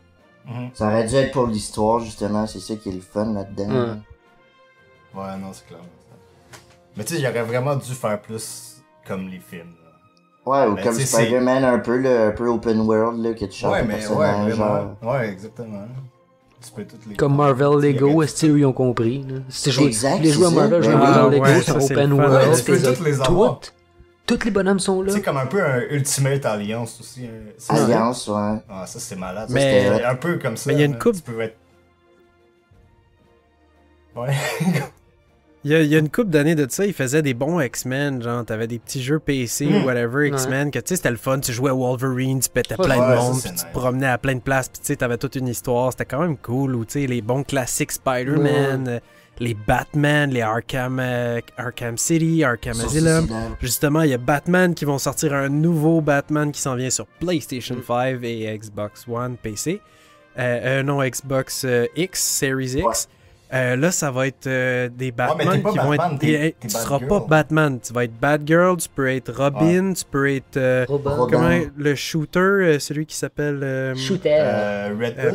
Ça aurait dû être pour l'histoire, justement, c'est ça qui est le fun là-dedans. Ouais, non, c'est clair. Mais tu sais, il aurait vraiment dû faire plus comme les films. Là. Ouais, ou Ben, comme tu sais, Spider-Man, un peu open world, là, que tu changes ton personnage. vraiment. Ouais, exactement. Tu peux toutes les... Comme Marvel Lego, est-ce qu'ils ont compris? Là. Si tu Exact, les joues à c'est Marvel, ça. jouent à Ben Marvel oui. Lego, Ouais, c'est ça, c'est open le fun. world. Ouais, tu peux toutes les avoir. Toutes les bonhommes sont là. C'est comme un peu un Ultimate Alliance aussi. Alliance, ouais. Ah, ça c'est malade. Mais- Ça, c'était un peu comme ça. mais il y a une là. coupe- Tu peux être... Ouais. Il y a une couple d'années de ça, ils faisaient des bons X-Men, genre t'avais des petits jeux PC ou whatever, X-Men, que tu sais c'était le fun, tu jouais à Wolverine, tu pétais plein de monde, puis tu te promenais à plein de places, puis tu sais t'avais toute une histoire, c'était quand même cool, ou tu sais les bons classiques Spider-Man, les Batman, les Arkham City, Arkham Asylum. Justement, il y a Batman qui vont sortir un nouveau Batman qui s'en vient sur PlayStation 5 et Xbox One, PC. Non, Xbox X, Series X. Là, ça va être des Batman qui vont être... Tu seras pas Batman, tu vas être Batgirl, tu peux être Robin, tu peux être... comment le shooter, celui qui s'appelle... Shooter.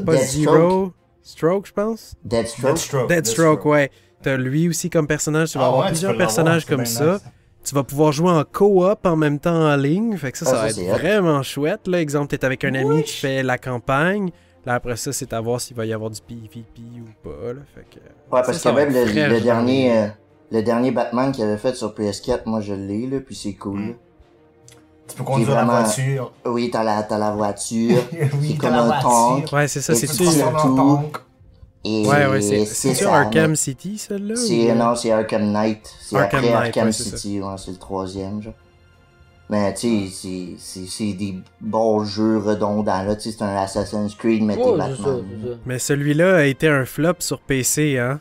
Pas Zero. Stroke, je pense. Deathstroke, ouais. T'as lui aussi comme personnage, tu vas avoir plusieurs personnages comme ça. Nice. Tu vas pouvoir jouer en co-op en même temps en ligne, fait que ça va être vraiment chouette. Là, exemple, t'es avec un ami qui fait la campagne. Là, après ça, c'est à voir s'il va y avoir du PvP ou pas. Là. Fait que, ouais, parce que même le dernier Batman qu'il avait fait sur PS4, moi je l'ai, là, puis c'est cool. Tu peux conduire la voiture. Oui, t'as la voiture. Oui, c'est comme un tank. Ouais, c'est ça, c'est tout. Ouais, c'est Arkham City, celle-là? Non, c'est Arkham Knight. C'est après Arkham City, c'est le 3e, genre. Mais tu sais, c'est des bons jeux redondants, là. Tu sais, c'est un Assassin's Creed, mais t'es Batman. Mais celui-là a été un flop sur PC, hein?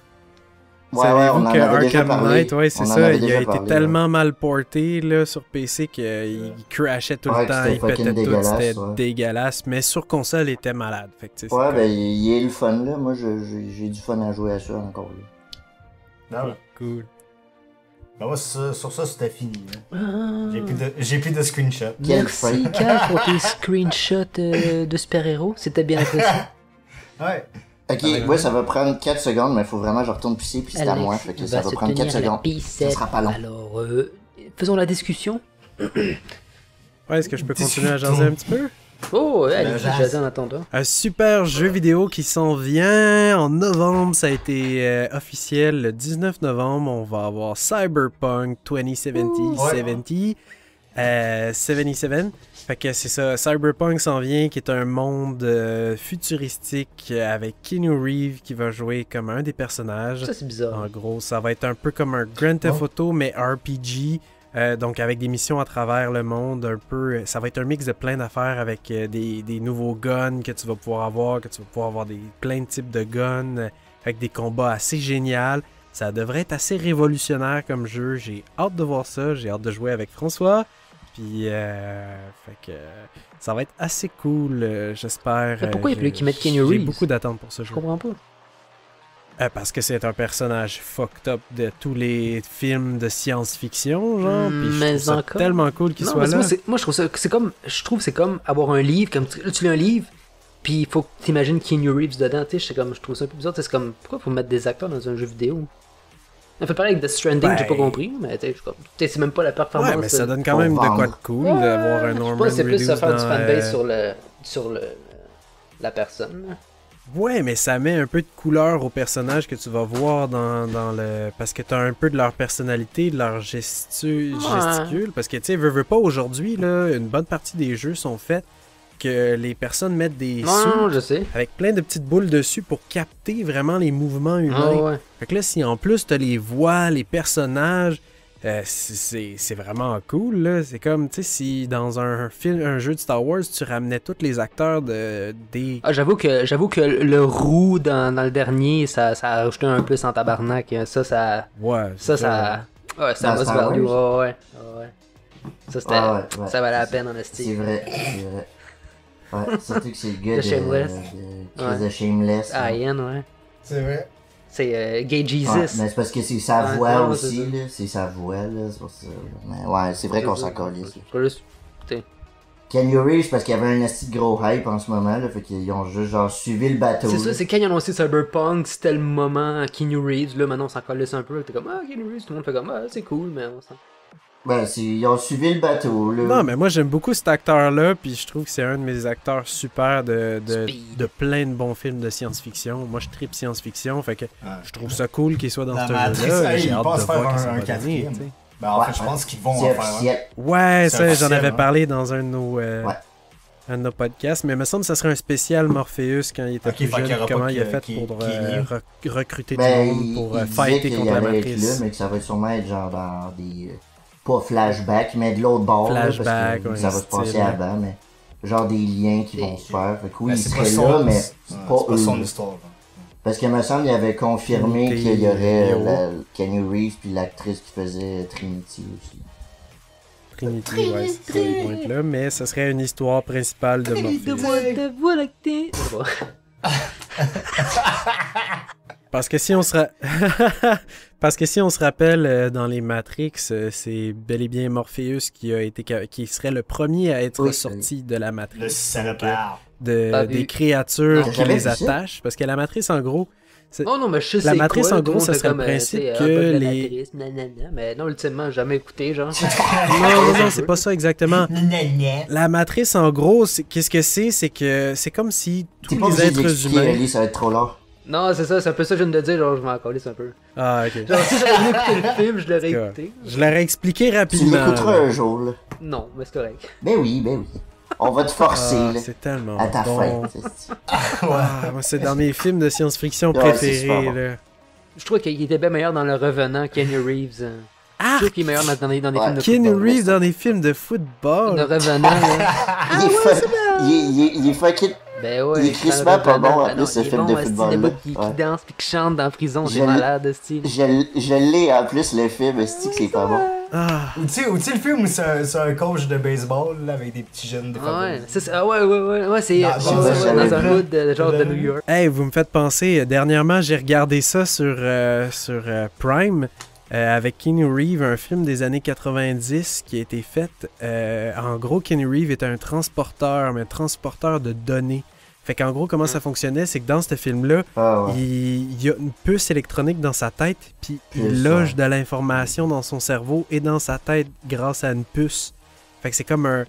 Ouais, on en avait déjà parlé. Knight, ouais, c'est ça. Il a été tellement mal porté là, sur PC qu'il crashait tout le temps, il pétait tout, c'était dégueulasse. Mais sur console, il était malade. Fait que, ouais, ben, il est le fun, là. Moi, j'ai du fun à jouer à ça encore, là. Ah ouais. Cool. Ben moi, sur ça, c'était fini. J'ai plus de screenshots. Merci, Kat, pour tes screenshots de super-héros. C'était bien apprécié. Ouais. Ok, ouais, ça va prendre 4 secondes, mais il faut vraiment que je retourne pisser, puis c'est à moi, fait que ça va prendre 4 secondes. Ça sera pas long. Alors, faisons la discussion. Ouais, est-ce que je peux continuer à jaser un petit peu? Oh, ouais, allez, jaser en attendant. Un super jeu vidéo qui s'en vient en novembre, ça a été officiel. Le 19 novembre, on va avoir Cyberpunk 2077. 77. Fait que c'est ça, Cyberpunk s'en vient, qui est un monde futuristique avec Keanu Reeves qui va jouer comme un des personnages. Ça, c'est bizarre. En gros, ça va être un peu comme un Grand Theft Auto, mais RPG. Donc avec des missions à travers le monde, un peu. Ça va être un mix de plein d'affaires avec des nouveaux guns que tu vas pouvoir avoir, plein de types de guns, avec des combats assez géniaux. Ça devrait être assez révolutionnaire comme jeu. J'ai hâte de voir ça, j'ai hâte de jouer avec François. Puis, fait que ça va être assez cool, j'espère. Mais pourquoi il a fallu qu'ils mettent Keanu Reeves? J'ai beaucoup d'attentes pour ce jeu. Je comprends pas. Parce que c'est un personnage fucked up de tous les films de science-fiction, genre. Puis je trouve ça tellement cool qu'il soit là. Moi, je trouve ça, c'est comme avoir un livre, comme tu lis un livre, puis il faut que tu imagines Keanu Reeves dedans, tu sais, je trouve ça un peu bizarre, c'est comme, pourquoi faut mettre des acteurs dans un jeu vidéo? On fait pareil avec Death Stranding, j'ai pas compris, mais c'est même pas la performance. Ouais, mais ça donne quand même de quoi de cool d'avoir un Norman Reedus. C'est plus ça faire du fanbase sur la personne. Ouais, mais ça met un peu de couleur aux personnages que tu vas voir dans le... Parce que t'as un peu de leur personnalité, de leur gesticule. Parce que, tu sais, veux pas aujourd'hui, là, une bonne partie des jeux sont faits que les personnes mettent des sous avec plein de petites boules dessus pour capter vraiment les mouvements humains. Fait que là, si en plus t'as les voix, les personnages, c'est vraiment cool, là. C'est comme, tu sais, si dans un jeu de Star Wars, tu ramenais tous les acteurs des... Ah, j'avoue que le roux dans le dernier, ça a rajouté un peu en tabarnak. Ça... Ouais, ça m'a value. Ouais. Ça, c'était... Ça valait la peine, en esti. C'est vrai. Ouais, surtout que c'est le gars de Shameless. Ah, Ian, ouais. C'est vrai. C'est Gay Jesus. Ouais, mais c'est parce que c'est sa voix aussi, là. C'est sa voix, là. C'est pour ça. Mais ouais, c'est vrai qu'on s'en calisse. Keanu Reeves, parce qu'il y avait un assez gros hype en ce moment, là. Fait qu'ils ont juste genre suivi le bateau. C'est ça, c'est quand ils ont annoncé Cyberpunk, c'était le moment Keanu Reeves. Là, maintenant on s'en calisse un peu. T'es comme, ah, Keanu Reeves, tout le monde fait comme, ah, c'est cool, mais on s'en. Ben, ils ont suivi le bateau, là. Non, mais moi, j'aime beaucoup cet acteur-là, puis je trouve que c'est un de mes acteurs super de plein de bons films de science-fiction. Moi, je tripe science-fiction, fait que je trouve ça cool qu'il soit dans ce jeu-là. J'ai hâte de voir que ça va donner, tu sais. Ben, en fait, je pense qu'ils vont en faire un. Ouais, ça, j'en avais parlé dans un de nos podcasts, mais il me semble que ça serait un spécial Morpheus quand il était plus jeune, comment il a fait pour recruter du monde pour fighter contre la matrice. Mais que ça va sûrement être genre dans des... Pas flashback, mais de l'autre bord. Flashback, là, parce que ça va se passer avant, mais genre des liens qui vont se faire. Fait que oui, il serait là, mais pas son histoire. Parce qu'il me semble qu'il avait confirmé qu'il y aurait Keanu Reeves puis l'actrice qui faisait Trinity aussi. Trinity, ouais, c'est ça, ils vont être là, mais ce serait une histoire principale de Morpheus. Parce que si on se rappelle dans les Matrix, c'est bel et bien Morpheus qui serait le premier à être sorti de la Matrix. Le salopard. Des créatures qui les attachent. Parce que la matrice, en gros. Non, mais je sais la matrice, en gros, ça serait le principe que les. Mais non, ultimement, jamais écouté, genre. non, c'est pas ça exactement. La matrice, en gros, qu'est-ce que c'est? C'est que c'est comme si tous les êtres humains. Ça va être trop long. Non, c'est ça, c'est un peu ça que je viens de dire, genre je m'en calisse un peu. Ah, ok. Genre si j'avais venu écouter le film, je l'aurais écouté. Je l'aurais expliqué rapidement. Tu l'écouteras un jour, là. Non, mais c'est correct. Ben oui. On va te forcer, là. C'est tellement à ta fin. Moi, c'est dans mes films de science-fiction préférés, là. Je trouve qu'il était bien meilleur dans Le Revenant, Keanu Reeves. Je trouve qu'il est meilleur dans des films de football. Keanu Reeves dans des films de football. Le Revenant, là. Il est fucking... Ben ouais, il est crissement pas bon en plus ce film de football là. Qui danse pis qui chante dans la prison, c'est malade, style. Je l'ai en plus le film, style, c'est pas bon. Ou tu sais le film où c'est un coach de baseball là, avec des petits jeunes de ouais, c'est ça. Ouais, c'est dans un hood genre de New York. Hey, vous me faites penser, dernièrement j'ai regardé ça sur Prime. Avec Keanu Reeves, un film des années 90 qui a été fait. En gros, Keanu Reeves était un transporteur, mais un transporteur de données. Fait qu'en gros, comment ça fonctionnait, c'est que dans ce film-là, il y a une puce électronique dans sa tête, puis il loge de l'information dans son cerveau et dans sa tête grâce à une puce. Fait que c'est comme un...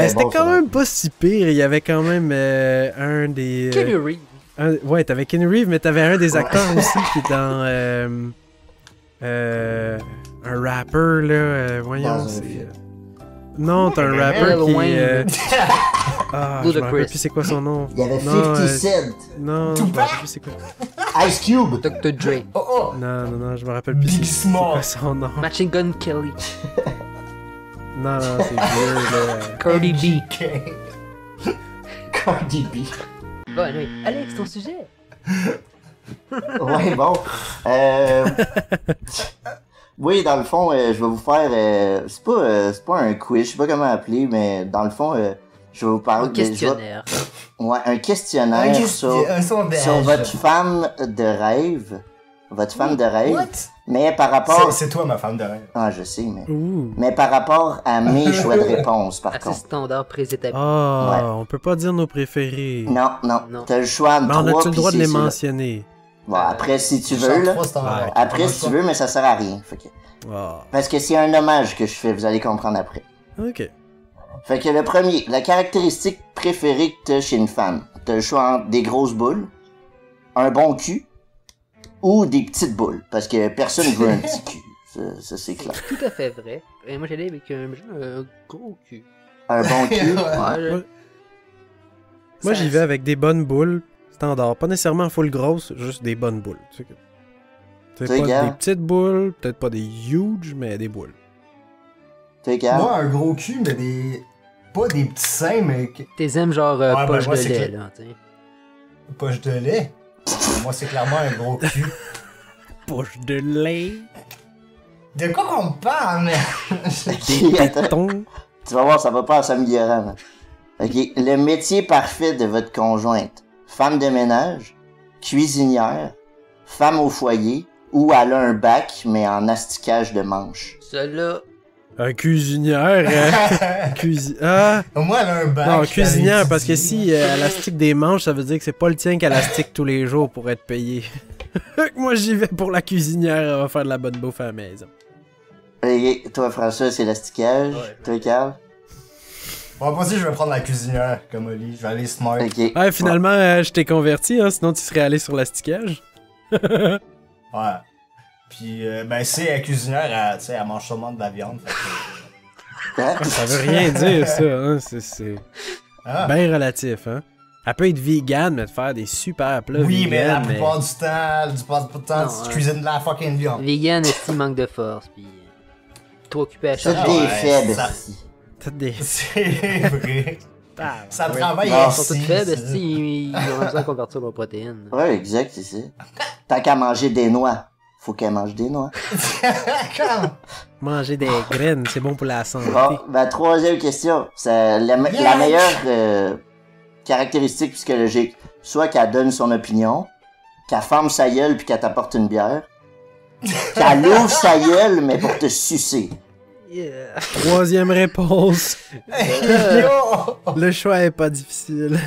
c'était quand même pas si pire. Il y avait quand même un des... Keanu Reeves. Ouais, t'avais Keanu Reeves, mais t'avais un des acteurs aussi qui est dans... un rapper, là, voyons, c'est... Non, t'as un rapper qui est... je me rappelle plus c'est quoi son nom. Il y avait 50 Cent. Non, je me rappelle plus c'est quoi. Ice Cube. Dr. Dre. Non, je me rappelle plus c'est quoi son nom. Machine Gun Kelly. Non, c'est vieux, là. Cardi B. Cardi B. Bon, anyway, Alex, ton sujet. Ouais, bon. Oui, dans le fond, je vais vous faire... c'est pas un quiz, je sais pas comment appeler, mais dans le fond, je vais vous parler... Un questionnaire. Ouais, un questionnaire sur votre femme de rêve. Votre femme de rêve. What? Mais par rapport... C'est toi ma femme de rêve. Ah, je sais, mais... Mais par rapport à mes choix de réponse, par contre. Assez standard préétabli. On peut pas dire nos préférés. Non. T'as le choix de 3. Mais on a-tu le droit de les mentionner? Bon, après, si tu veux, là. Après, si tu veux, mais ça sert à rien. Fait que... Parce que c'est un hommage que je fais, vous allez comprendre après. Ok. Fait que le premier, la caractéristique préférée que t'as chez une femme. T'as le choix entre des grosses boules, un bon cul, ou des petites boules. Parce que personne veut un petit cul. Ça c'est clair. Tout à fait vrai. Et moi, j'allais avec un gros cul. Un bon cul? Moi, j'y vais avec des bonnes boules. Standard. Pas nécessairement full grosse, juste des bonnes boules. Peut-être pas des petites boules, peut-être pas des huge, mais des boules. Moi, un gros cul, mais des... Pas des petits seins, mais... T'es aimes genre poche de lait, là, tu sais. Poche de lait? Moi, c'est clairement un gros cul. Poche de lait? De quoi qu'on parle, mais... Des tétons? Tu vas voir, ça va pas en s'améliorant. Ok, le métier parfait de votre conjointe. Femme de ménage, cuisinière, femme au foyer, ou elle a un bac, mais en asticage de manche. Celle-là... Un cuisinière, Moi, elle a un bac. Non, cuisinière, parce que si elle astique des manches, ça veut dire que c'est pas le tien qu'elle astique tous les jours pour être payé. Moi, j'y vais pour la cuisinière, elle va faire de la bonne bouffe à la maison. Et toi, François, c'est l'asticage. Toi, Carl? Moi aussi, je vais prendre la cuisinière, comme Oli. Je vais aller smart. Okay. Ouais, finalement, je t'ai converti, hein, sinon tu serais allé sur l'asticage. Ouais. Puis, c'est la cuisinière, elle mange sûrement de la viande. Ça veut rien dire, ça. Hein? C'est bien relatif. Hein? Elle peut être vegan, mais de faire des super plats oui, vegan, mais la plupart du temps, tu cuisines de la fucking viande. Vegan, est-ce qu'il manque de force, puis trop occupé à chaque chose. T'as des faibles, C'est vrai. Ça travaille Ils sont tous faibles, ils ont besoin de convertir leurs protéines. Ouais, exact, c'est ça. Tant qu'à manger des noix, faut qu'elle mange des noix. Manger des graines, c'est bon pour la santé. Bon, ma troisième question. C'est la meilleure caractéristique psychologique. Soit qu'elle donne son opinion, qu'elle ferme sa gueule puis qu'elle t'apporte une bière, qu'elle ouvre sa gueule mais pour te sucer. Yeah. Troisième réponse. Le choix est pas difficile.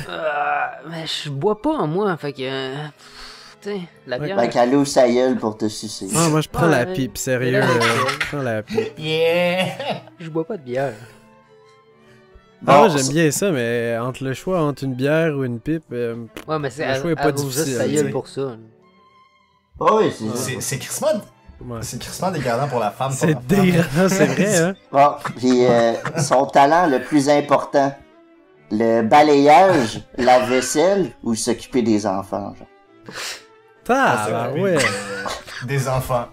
Mais je bois pas, moi, fait que... tu sais, la bière... Ben, qu'elle ouvre sa gueule pour te sucer. Ah, moi, je prends la pipe, sérieux. Je prends la pipe. Yeah! Je bois pas de bière. Bon, moi, j'aime bien ça, mais entre le choix entre une bière ou une pipe, ouais, mais c'est le choix est pas difficile. Sa gueule pour ça. Oh, oui, c'est crissement. C'est crissement dégradant pour la femme. C'est dégradant, c'est vrai, hein? Bon, puis son talent le plus important, le balayage, la vaisselle ou s'occuper des enfants, genre. Ouais. Des enfants.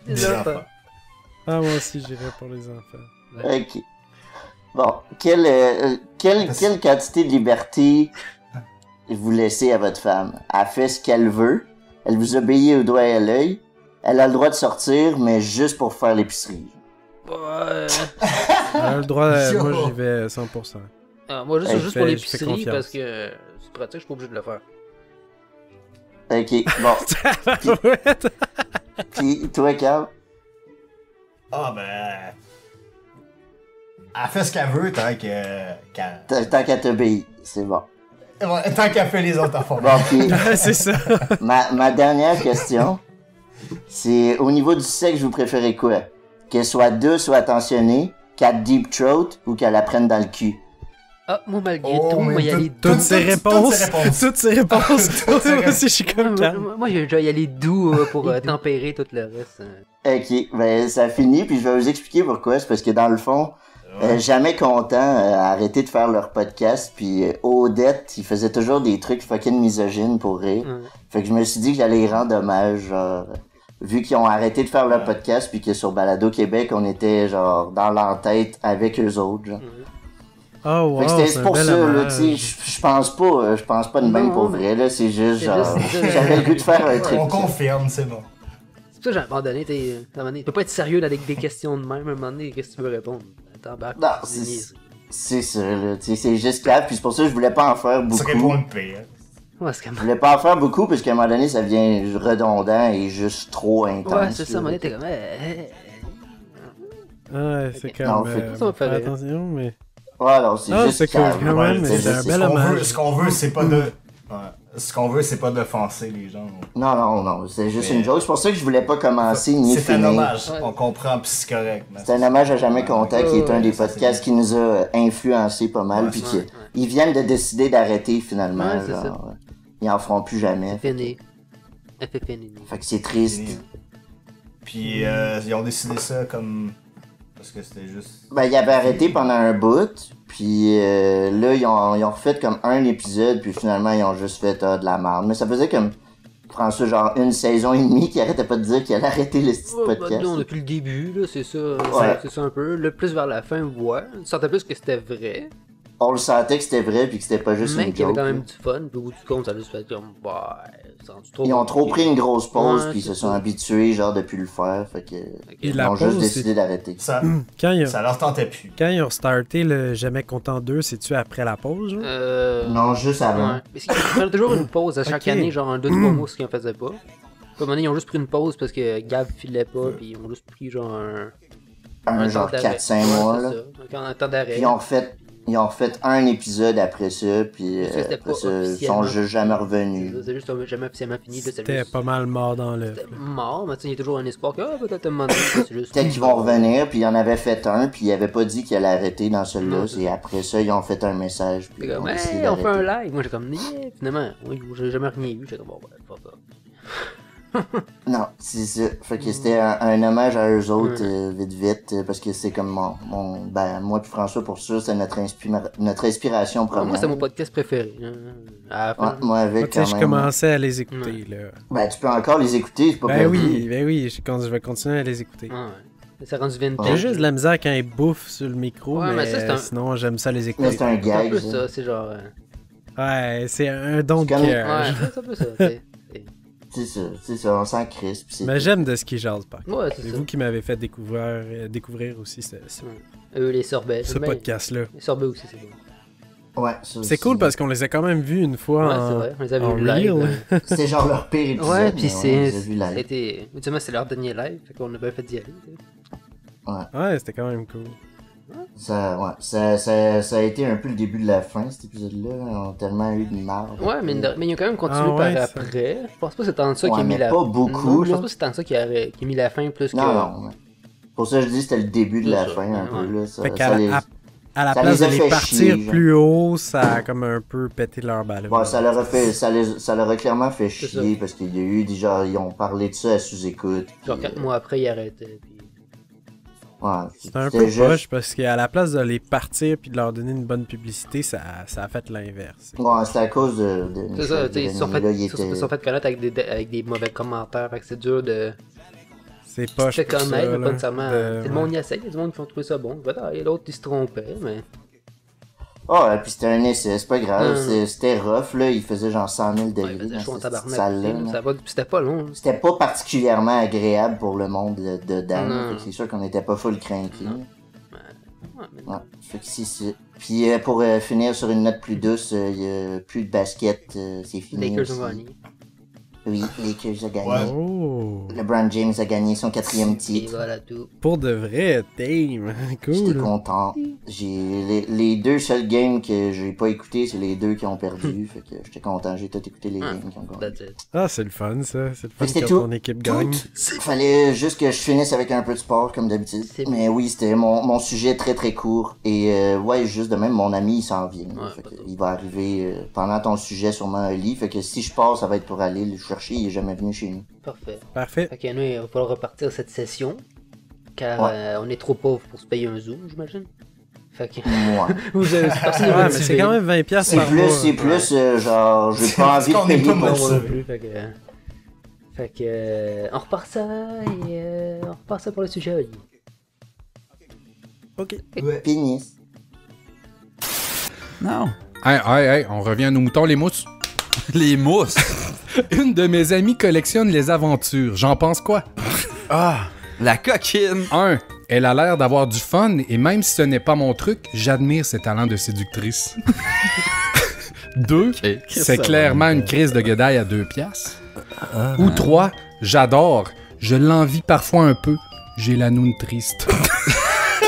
Des enfants. Ah, moi aussi, j'irais pour les enfants. Ouais. Ok. Bon, quelle quantité de liberté vous laissez à votre femme? Elle fait ce qu'elle veut, elle vous obéit au doigt et à l'œil, elle a le droit de sortir, mais juste pour faire l'épicerie. Ouais. Elle a le droit, moi j'y vais 100%. Moi juste pour l'épicerie, parce que c'est pratique, je suis pas obligé de le faire. Ok, bon. Puis toi, Carl? Ah, ben... Elle fait ce qu'elle veut tant qu'elle... Tant qu'elle t'obéit, c'est bon. Tant qu'elle fait les autres affaires. Bon, puis, c'est ça. Ma dernière question, c'est au niveau du sexe, vous préférez quoi? Qu'elle soit douce ou attentionnée, qu'elle deep throat ou qu'elle la prenne dans le cul? Ah, moi, malgré tout, moi, il y a les toutes ces réponses. Toutes ces réponses. Moi aussi, je suis comme calme. Moi, il y a les doux pour tempérer tout le reste. Ok, ben ça finit, puis je vais vous expliquer pourquoi. C'est parce que dans le fond, Jamais Content a arrêté de faire leur podcast, puis Odette, il faisait toujours des trucs fucking misogynes pour rire. Fait que je me suis dit que j'allais y rendre hommage, genre, vu qu'ils ont arrêté de faire leur podcast, puis que sur Balado Québec, on était genre dans l'entête avec eux autres, genre. Oh wow, c'est pour ça, là, tu sais, je pense pas de même pour vrai, là, c'est juste genre, j'avais le goût de faire un truc. On confirme, c'est bon. C'est pour ça que j'ai abandonné, tu peux pas être sérieux avec des questions de même, à un moment donné, qu'est-ce que tu veux répondre? Non, c'est ça, là, tu sais, c'est juste clair, puis c'est pour ça que je voulais pas en faire beaucoup. Ça répond le pire. Je voulais pas en faire beaucoup, parce qu'à un moment donné, ça devient redondant et juste trop intense. Ouais, c'est ça, à un moment donné, t'es comme... Ouais, c'est quand même... ça va faire attention, mais... Ouais, alors c'est juste cool, quand même, mais c'est un bel hommage. Ce qu'on veut, c'est pas de... Ce qu'on veut, c'est pas d'offenser les gens. Non, c'est juste une joke. C'est pour ça que je voulais pas commencer ni finir. C'est un hommage, on comprend, puis c'est correct. C'est un hommage à Jamais Content, qui est un des podcasts qui nous a influencé pas mal, puis ils viennent de décider d'arrêter finalement. Genre, ils en feront plus jamais. C'est fini. Fait que c'est triste. Puis ils ont décidé ça comme... Parce que c'était juste... Ben, ils avaient arrêté pendant un bout, puis là, ils ont refait comme un épisode, puis finalement, ils ont juste fait de la merde. Mais ça faisait comme, François, genre une saison et demie qu'ils arrêtaient pas de dire qu'ils allaient arrêter le petit podcast. Non, depuis le début, là, c'est ça. C'est ça un peu. Le plus vers la fin, ouais. On sentait plus que c'était vrai. On le sentait que c'était vrai, puis que c'était pas juste une joke. Mais qu'il y avait quand même du fun, puis au bout du compte, ça a juste fait comme, ils ont trop pris une grosse pause, puis ils se sont habitués, genre, depuis le faire, fait que... Ils ont juste décidé d'arrêter. Ça leur tentait plus. Quand ils ont restarté le Jamais Content 2, c'est-tu après la pause, genre? Non, juste avant. Ouais. Mais ils prennent toujours une pause à chaque année, genre 2-3 mois, ce qu'ils en faisaient pas. Puis à un moment donné, ils ont juste pris une pause parce que Gab filait pas, puis ils ont juste pris genre un genre 4-5 mois, là. Un temps d'arrêt. Puis ils ont refait un épisode après ça, puis après ça, ils sont juste jamais revenus. C'est juste jamais officiellement fini. C'était pas mal mort dans le... C'était mort, mais il y a toujours un espoir que peut-être un moment donné, c'est juste... Peut-être qu'ils vont revenir, puis ils en avaient fait un, puis ils avaient pas dit qu'ils allaient arrêter dans celui-là, et après ça, ils ont fait un message, puis ils ont décidé d'arrêter. On fait un live, moi j'ai comme, finalement, j'ai jamais rien vu, j'ai comme, bon, fuck off. Non, c'est ça. Fait que c'était un hommage à eux autres, vite, parce que c'est comme moi puis François, pour ça, c'est notre inspiration première. Moi, c'est mon podcast préféré. Moi, avec, quand même. Je commençais à les écouter, là. Ben, tu peux encore les écouter, c'est pas Ben oui, je vais continuer à les écouter. C'est rendu vintage. J'ai juste de la misère quand ils bouffent sur le micro, Ouais, mais ça, sinon j'aime ça les écouter. Mais c'est un C'est un gag. peu ça, c'est genre... Ouais, c'est un don de C'est comme- cœur. Ouais, c'est un peu ça. C'est ça, on s'en crispe. Mais j'aime de ce qu'ils jasent, par contre. Ouais, c'est C'est ça. vous qui m'avez fait découvrir aussi Eux, les sorbets. ce podcast-là. Les sorbets aussi, c'est bon. Ouais, ça C'est aussi. cool parce qu'on les a quand même vus une fois Ouais, en, c'est vrai, on les a en vus live. real. C'était genre leur pire épisode. Ouais, puis mais on les a vus c'est... live. C'était... Ultimement, c'est leur dernier live, fait qu'on a bien fait d'y aller. Ouais, c'était quand même cool. Ça a été un peu le début de la fin, cet épisode-là. On a tellement eu de marre. Ouais, mais ils ont quand même continué ouais, par ça. après. Je pense pas que c'est tant ça qui a Ouais, mis mais la... pas beaucoup, Non, je pense là. pas que c'est tant ça qui a mis la fin plus que... Non. Pour ça, je dis que c'était le début de la C'est ça, fin, un ouais. peu, là. Ça, Fait ça qu'à les... à la ça place les a de les fait partir chier, genre. plus haut, ça a comme un peu pété leur ballon. Ouais, ça leur a clairement fait chier parce qu'il y a eu déjà, ils ont parlé de ça à sous-écoute. Genre 4 mois après, ils arrêtaient. Puis... Ouais, C'était un c'était peu juste- poche parce qu'à la place de les partir puis de leur donner une bonne publicité, ça a fait l'inverse. Ouais, c'était à cause de C'est ça, Michel tu sais, ils se sont Denis, là, il fait, était- sont fait connaître avec des mauvais commentaires, fait que c'est dur de... C'est poche C'est pour comme ça, elle, là, pas nécessairement... de- Tout le monde y essaye, il y a du monde qui font trouver ça bon. Et l'autre, il se trompait, mais... Ah, ouais, pis c'était un essai, c'est pas grave, Hum. c'était rough, là, il faisait genre 100 000 Ouais, degrés il faisait dans chaud en cette tabarnak. salle-là. tu sais, là. ça va- C'était pas long. C'était pas particulièrement agréable pour le monde dedans, Non. fait que c'est sûr qu'on était pas full craqués. Non. Ouais, mais... Ouais, fait que c'est ça. Puis pour finir sur une note plus douce, il y a plus de basket, c'est fini. Lakers ont aussi. gagné. Oui, Lakers a gagné. Ouais. Oh! LeBron James a gagné son 4e Et titre. voilà tout. Pour de vrai, Dame! J'étais Cool! content. Les deux seuls games que j'ai pas écoutés, c'est les deux qui ont perdu. Fait que j'étais content, j'ai tout écouté les games qui ont gagné. That's it. Ah, c'est le fun, ça. C'est le fun C'était quand tout. ton équipe gagne. Fallait juste que je finisse avec un peu de sport comme d'habitude. C'est Mais oui, c'était mon sujet très très court. Et ouais, juste de même, mon ami il s'en vient. Ouais, Fait pas que trop. il va arriver pendant ton sujet sûrement un lit. Fait que si je pars, ça va être pour aller le chercher. Il est jamais venu chez nous. Parfait. Parfait. Fait que nous, il va falloir repartir cette session. Car Ouais. on est trop pauvres pour se payer un Zoom, j'imagine. Fait que... Moi. Vous avez personne Ouais, va mais c'est quand même 20$ C'est par mois. plus genre, j'ai pas envie de qu'on est payer pas pour mal ça. non plus, fait que on repart ça et on repart ça pour le sujet Oli. Ok. Pénis. Non. Hey, on revient à nos moutons, les mousses. Les mousses. Une de mes amies collectionne les aventures. J'en pense quoi? Ah, la coquine. 1. Elle a l'air d'avoir du fun et même si ce n'est pas mon truc, j'admire ses talents de séductrice. 2. C'est clairement une crise de guédaille à 2$. Ou 3. J'adore. Je l'envie parfois un peu. J'ai la noune triste.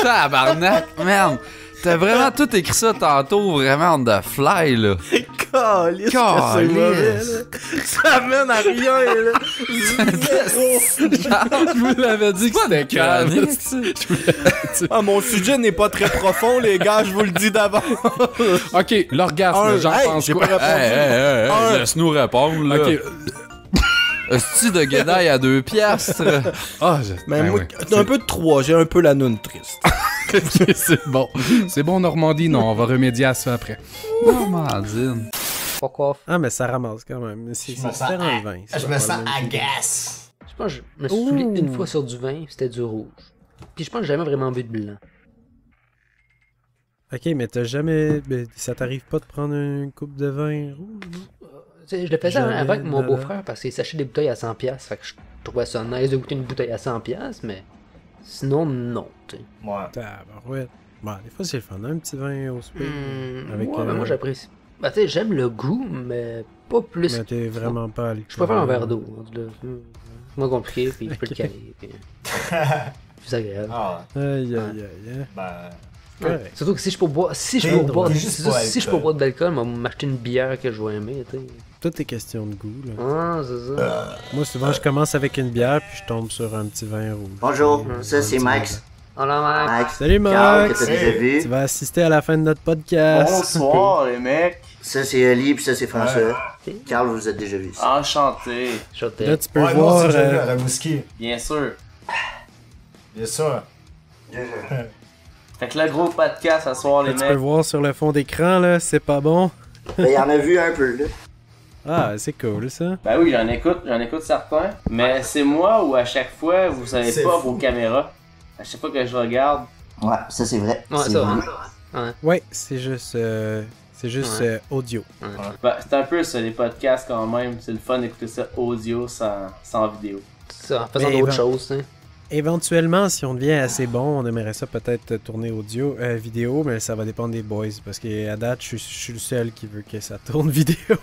Tabarnak, merde. T'as vraiment tout écrit ça tantôt, vraiment on the fly, là. Calisse, Calisse. c'est mauvais, là. Ça mène à rien, là. Je vous l'avais dit que c'était calme. Ah, mon sujet n'est pas très profond, les gars, je vous le dis d'avant. Ok, l'orgasme, j'en pense quoi? Hey, laisse-nous répondre, là. Ok. Hostie de guédaille à 2$. Ah, Mais ben moi, ouais. un peu de 3, j'ai un peu la noune triste. Ok, c'est bon. C'est bon, Normandie, non, on va remédier à ça après. Normandine. Fuck off. Ah, mais ça ramasse quand même. C'est Je me sens différent le vin. Je me sens agace. Je pense que je me suis saoulé une fois sur du vin, c'était du rouge. Puis je pense que j'ai jamais vraiment bu de blanc. Ok, mais t'as jamais. Ça t'arrive pas de prendre une coupe de vin rouge, non? Tu sais, je le faisais Jamais avant avec mon de- beau-frère parce qu'il s'achetait des bouteilles à 100$. Fait que je trouvais ça nice de goûter une bouteille à 100$, mais sinon, non. Tu sais. Ouais. Tabarouette. Bah, des fois, c'est le fun, un petit vin au spray. Avec, Ouais, mais moi j'apprécie. Bah, tu sais, j'aime le goût, mais pas plus. Mais t'es vraiment pas alcool. Je préfère un verre d'eau. C'est moins compliqué, puis je peux le caler. Puis... plus agréable. Ah, Aïe, aïe, aïe. ben. Correct. Surtout que si je peux boire, si je T'es- peux boire, t'es si, juste pas si je peux alcool. boire de l'alcool, on va m'acheter une bière que je vais aimer, tu sais. Tout est question de goût, là. Ah, c'est ça. Moi, souvent, je commence avec une bière, puis je tombe sur un petit vin rouge. Bonjour, ça c'est Un petit Max. Hola, Max. Max. Salut, Carl, Max. que t'as déjà vu. Tu vas assister à la fin de notre podcast. Bonsoir les mecs, Ça c'est Eli, puis ça c'est François. Carl, vous êtes déjà vu ça. enchanté, Là, tu peux Ouais, moi voir. aussi, j'ai vu à Rimouski. bien sûr. Bien sûr. Fait que le gros podcast ce soir les là, tu peux mecs. voir sur le fond d'écran, là, c'est pas bon. Ben, il en a vu un peu, là. Ah, c'est cool, ça. Ben oui, j'en écoute certains. Mais c'est moi ou à chaque fois vous savez C'est pas fou. vos caméras. À chaque fois que je regarde. Ouais, ça c'est vrai. Ouais, c'est ça vrai. Ouais, c'est juste audio. Bah, c'est un peu ça, les podcasts quand même. C'est le fun d'écouter ça audio sans vidéo. Ça, en faisant d'autres choses, hein. Éventuellement, si on devient assez bon, on aimerait ça peut-être tourner vidéo, mais ça va dépendre des boys. Parce qu'à date, je suis le seul qui veut que ça tourne vidéo.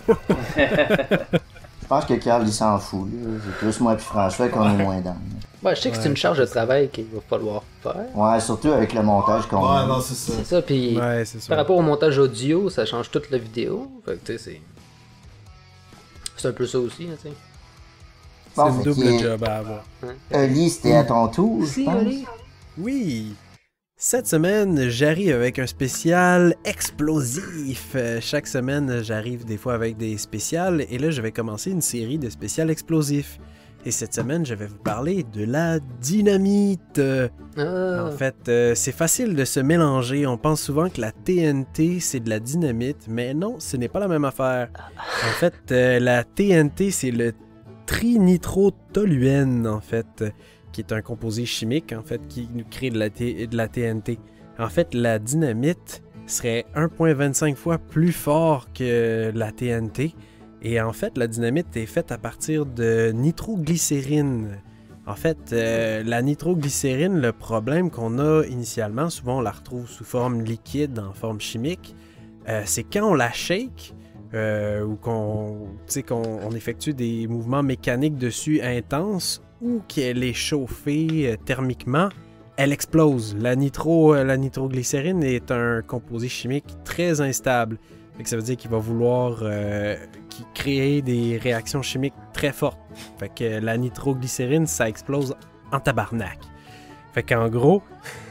Je pense que Carl, il s'en fout. C'est plus moi et François qu'on est moins dans. Ouais, je sais que c'est une charge de travail qu'il va falloir faire. Ouais, surtout avec le montage qu'on a. Ouais, non, c'est ça. C'est ça, puis par rapport au montage audio, ça change toute la vidéo. Fait que, tu sais, c'est un peu ça aussi, tu sais. C'est un double job à avoir. Oli, c'était à ton tour, je pense. Oui! Cette semaine, j'arrive avec un spécial explosif. Chaque semaine, j'arrive des fois avec des spéciales, et là, je vais commencer une série de spéciales explosifs. Et cette semaine, je vais vous parler de la dynamite. En fait, c'est facile de se mélanger. On pense souvent que la TNT, c'est de la dynamite, mais non, ce n'est pas la même affaire. En fait, la TNT, c'est le trinitrotoluène, en fait, qui est un composé chimique, en fait, qui nous crée de la TNT. En fait, la dynamite serait 1,25 fois plus fort que la TNT. Et en fait, la dynamite est faite à partir de nitroglycérine. En fait, la nitroglycérine, le problème qu'on a initialement, souvent on la retrouve sous forme liquide, en forme chimique, c'est quand on la shake, ou qu'on effectue des mouvements mécaniques dessus intenses, ou qu'elle est chauffée thermiquement, elle explose. La nitroglycérine est un composé chimique très instable. Fait que ça veut dire qu'il va vouloir créer des réactions chimiques très fortes. Fait que la nitroglycérine, ça explose en tabarnak. Fait qu'en gros,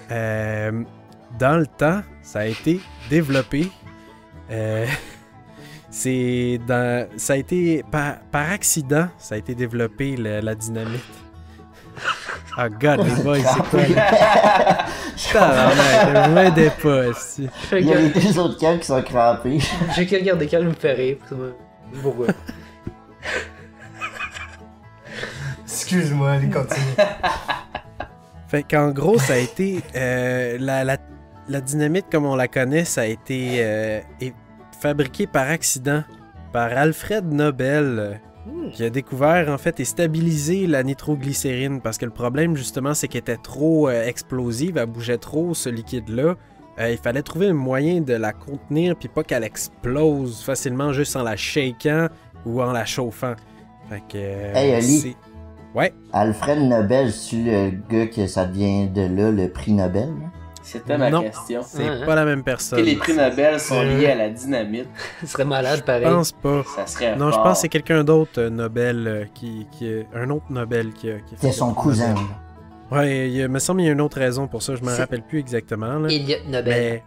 dans le temps, ça a été développé. Ça a été par accident, ça a été développé la dynamite. Oh god, les boys, c'est quoi là? Tabarnak, ne m'aidez pas aussi. Il y a les deux autres câbles qui sont crampés. J'ai qu'à regarder quand il me fait rire. Pourquoi? Excuse-moi, allez, continue. Fait qu'en gros, ça a été... la dynamite, comme on la connaît, ça a été fabriquée par accident par Alfred Nobel, qui a découvert, en fait, et stabilisé la nitroglycérine. Parce que le problème, justement, c'est qu'elle était trop explosive, elle bougeait trop, ce liquide-là. Il fallait trouver un moyen de la contenir, puis pas qu'elle explose facilement juste en la shakant ou en la chauffant. Fait que... Hey, Ali. Ouais? Alfred Nobel, c'est le gars que ça vient de là, le prix Nobel? C'était ma question. C'est pas la même personne. Et les prix Nobel sont liés à la dynamite. Ce serait malade, pareil. Je pense pas. Ça serait non, fort. je pense que c'est quelqu'un d'autre, Nobel, un autre Nobel qui a fait. C'est son cousin. Ouais, il me semble qu'il y a une autre raison pour ça, je me rappelle plus exactement. Là. Elliot Nobel.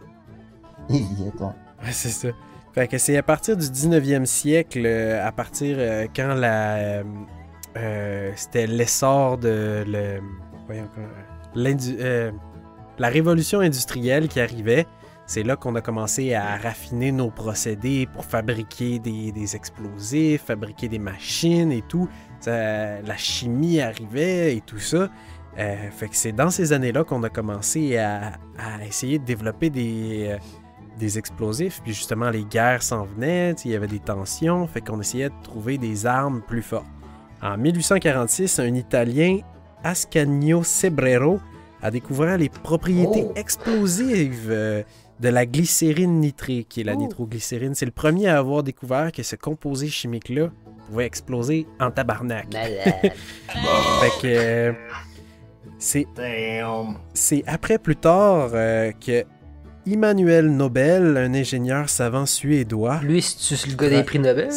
Elliot, ouais. Ouais, c'est ça. Fait que c'est à partir du 19e siècle, à partir quand c'était l'essor de la révolution industrielle qui arrivait. C'est là qu'on a commencé à raffiner nos procédés pour fabriquer des explosifs, fabriquer des machines et tout. La chimie arrivait et tout ça. Fait que c'est dans ces années-là qu'on a commencé à essayer de développer des explosifs. Puis justement, les guerres s'en venaient, il y avait des tensions. Fait qu'on essayait de trouver des armes plus fortes. En 1846, un Italien, Ascanio Cebrero, a découvert les propriétés explosives de la glycérine nitrée, qui est la nitroglycérine. C'est le premier à avoir découvert que ce composé chimique-là pouvait exploser en tabarnak. Fait que c'est après plus tard que Immanuel Nobel, un ingénieur savant suédois... Lui, c'est le gars des prix Nobel?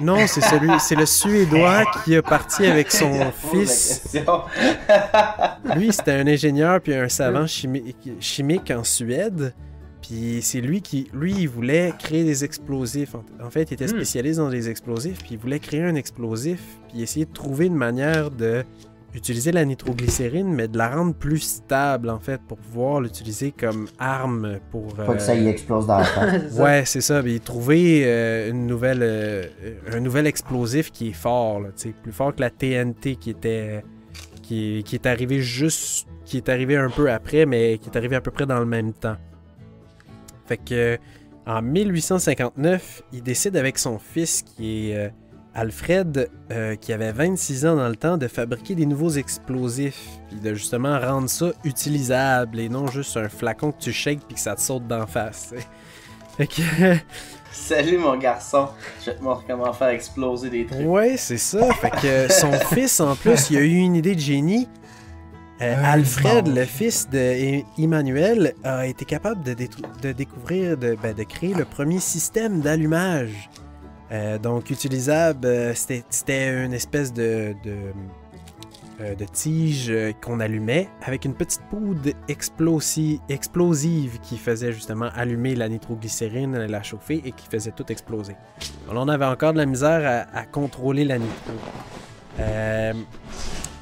Non, c'est le Suédois qui est parti avec son fils. Lui, c'était un ingénieur puis un savant chimique en Suède. Puis c'est lui il voulait créer des explosifs. En fait, il était spécialiste dans les explosifs, puis il voulait créer un explosif, puis essayer de trouver une manière de utiliser la nitroglycérine, mais de la rendre plus stable, en fait, pour pouvoir l'utiliser comme arme pour... Pas que ça y explose dans la tête. Ouais, c'est ça. Mais trouver un nouvel explosif qui est fort, là, plus fort que la TNT qui était qui est arrivé qui est arrivé un peu après, mais qui est arrivé à peu près dans le même temps. Fait que en 1859, il décide avec son fils qui est Alfred, qui avait 26 ans dans le temps, de fabriquer des nouveaux explosifs, puis de justement rendre ça utilisable et non juste un flacon que tu shakes puis que ça te saute d'en face. T'sais. Fait que... Salut mon garçon, je vais te montrer comment faire exploser des trucs. Ouais, c'est ça. Fait que son fils, en plus, il a eu une idée de génie. Alfred, le fils d'Emmanuel, a été capable de découvrir, de créer le premier système d'allumage. Donc utilisable, c'était une espèce de tige qu'on allumait avec une petite poudre explosive qui faisait justement allumer la nitroglycérine, la chauffer et qui faisait tout exploser. Alors, on avait encore de la misère à contrôler la nitro.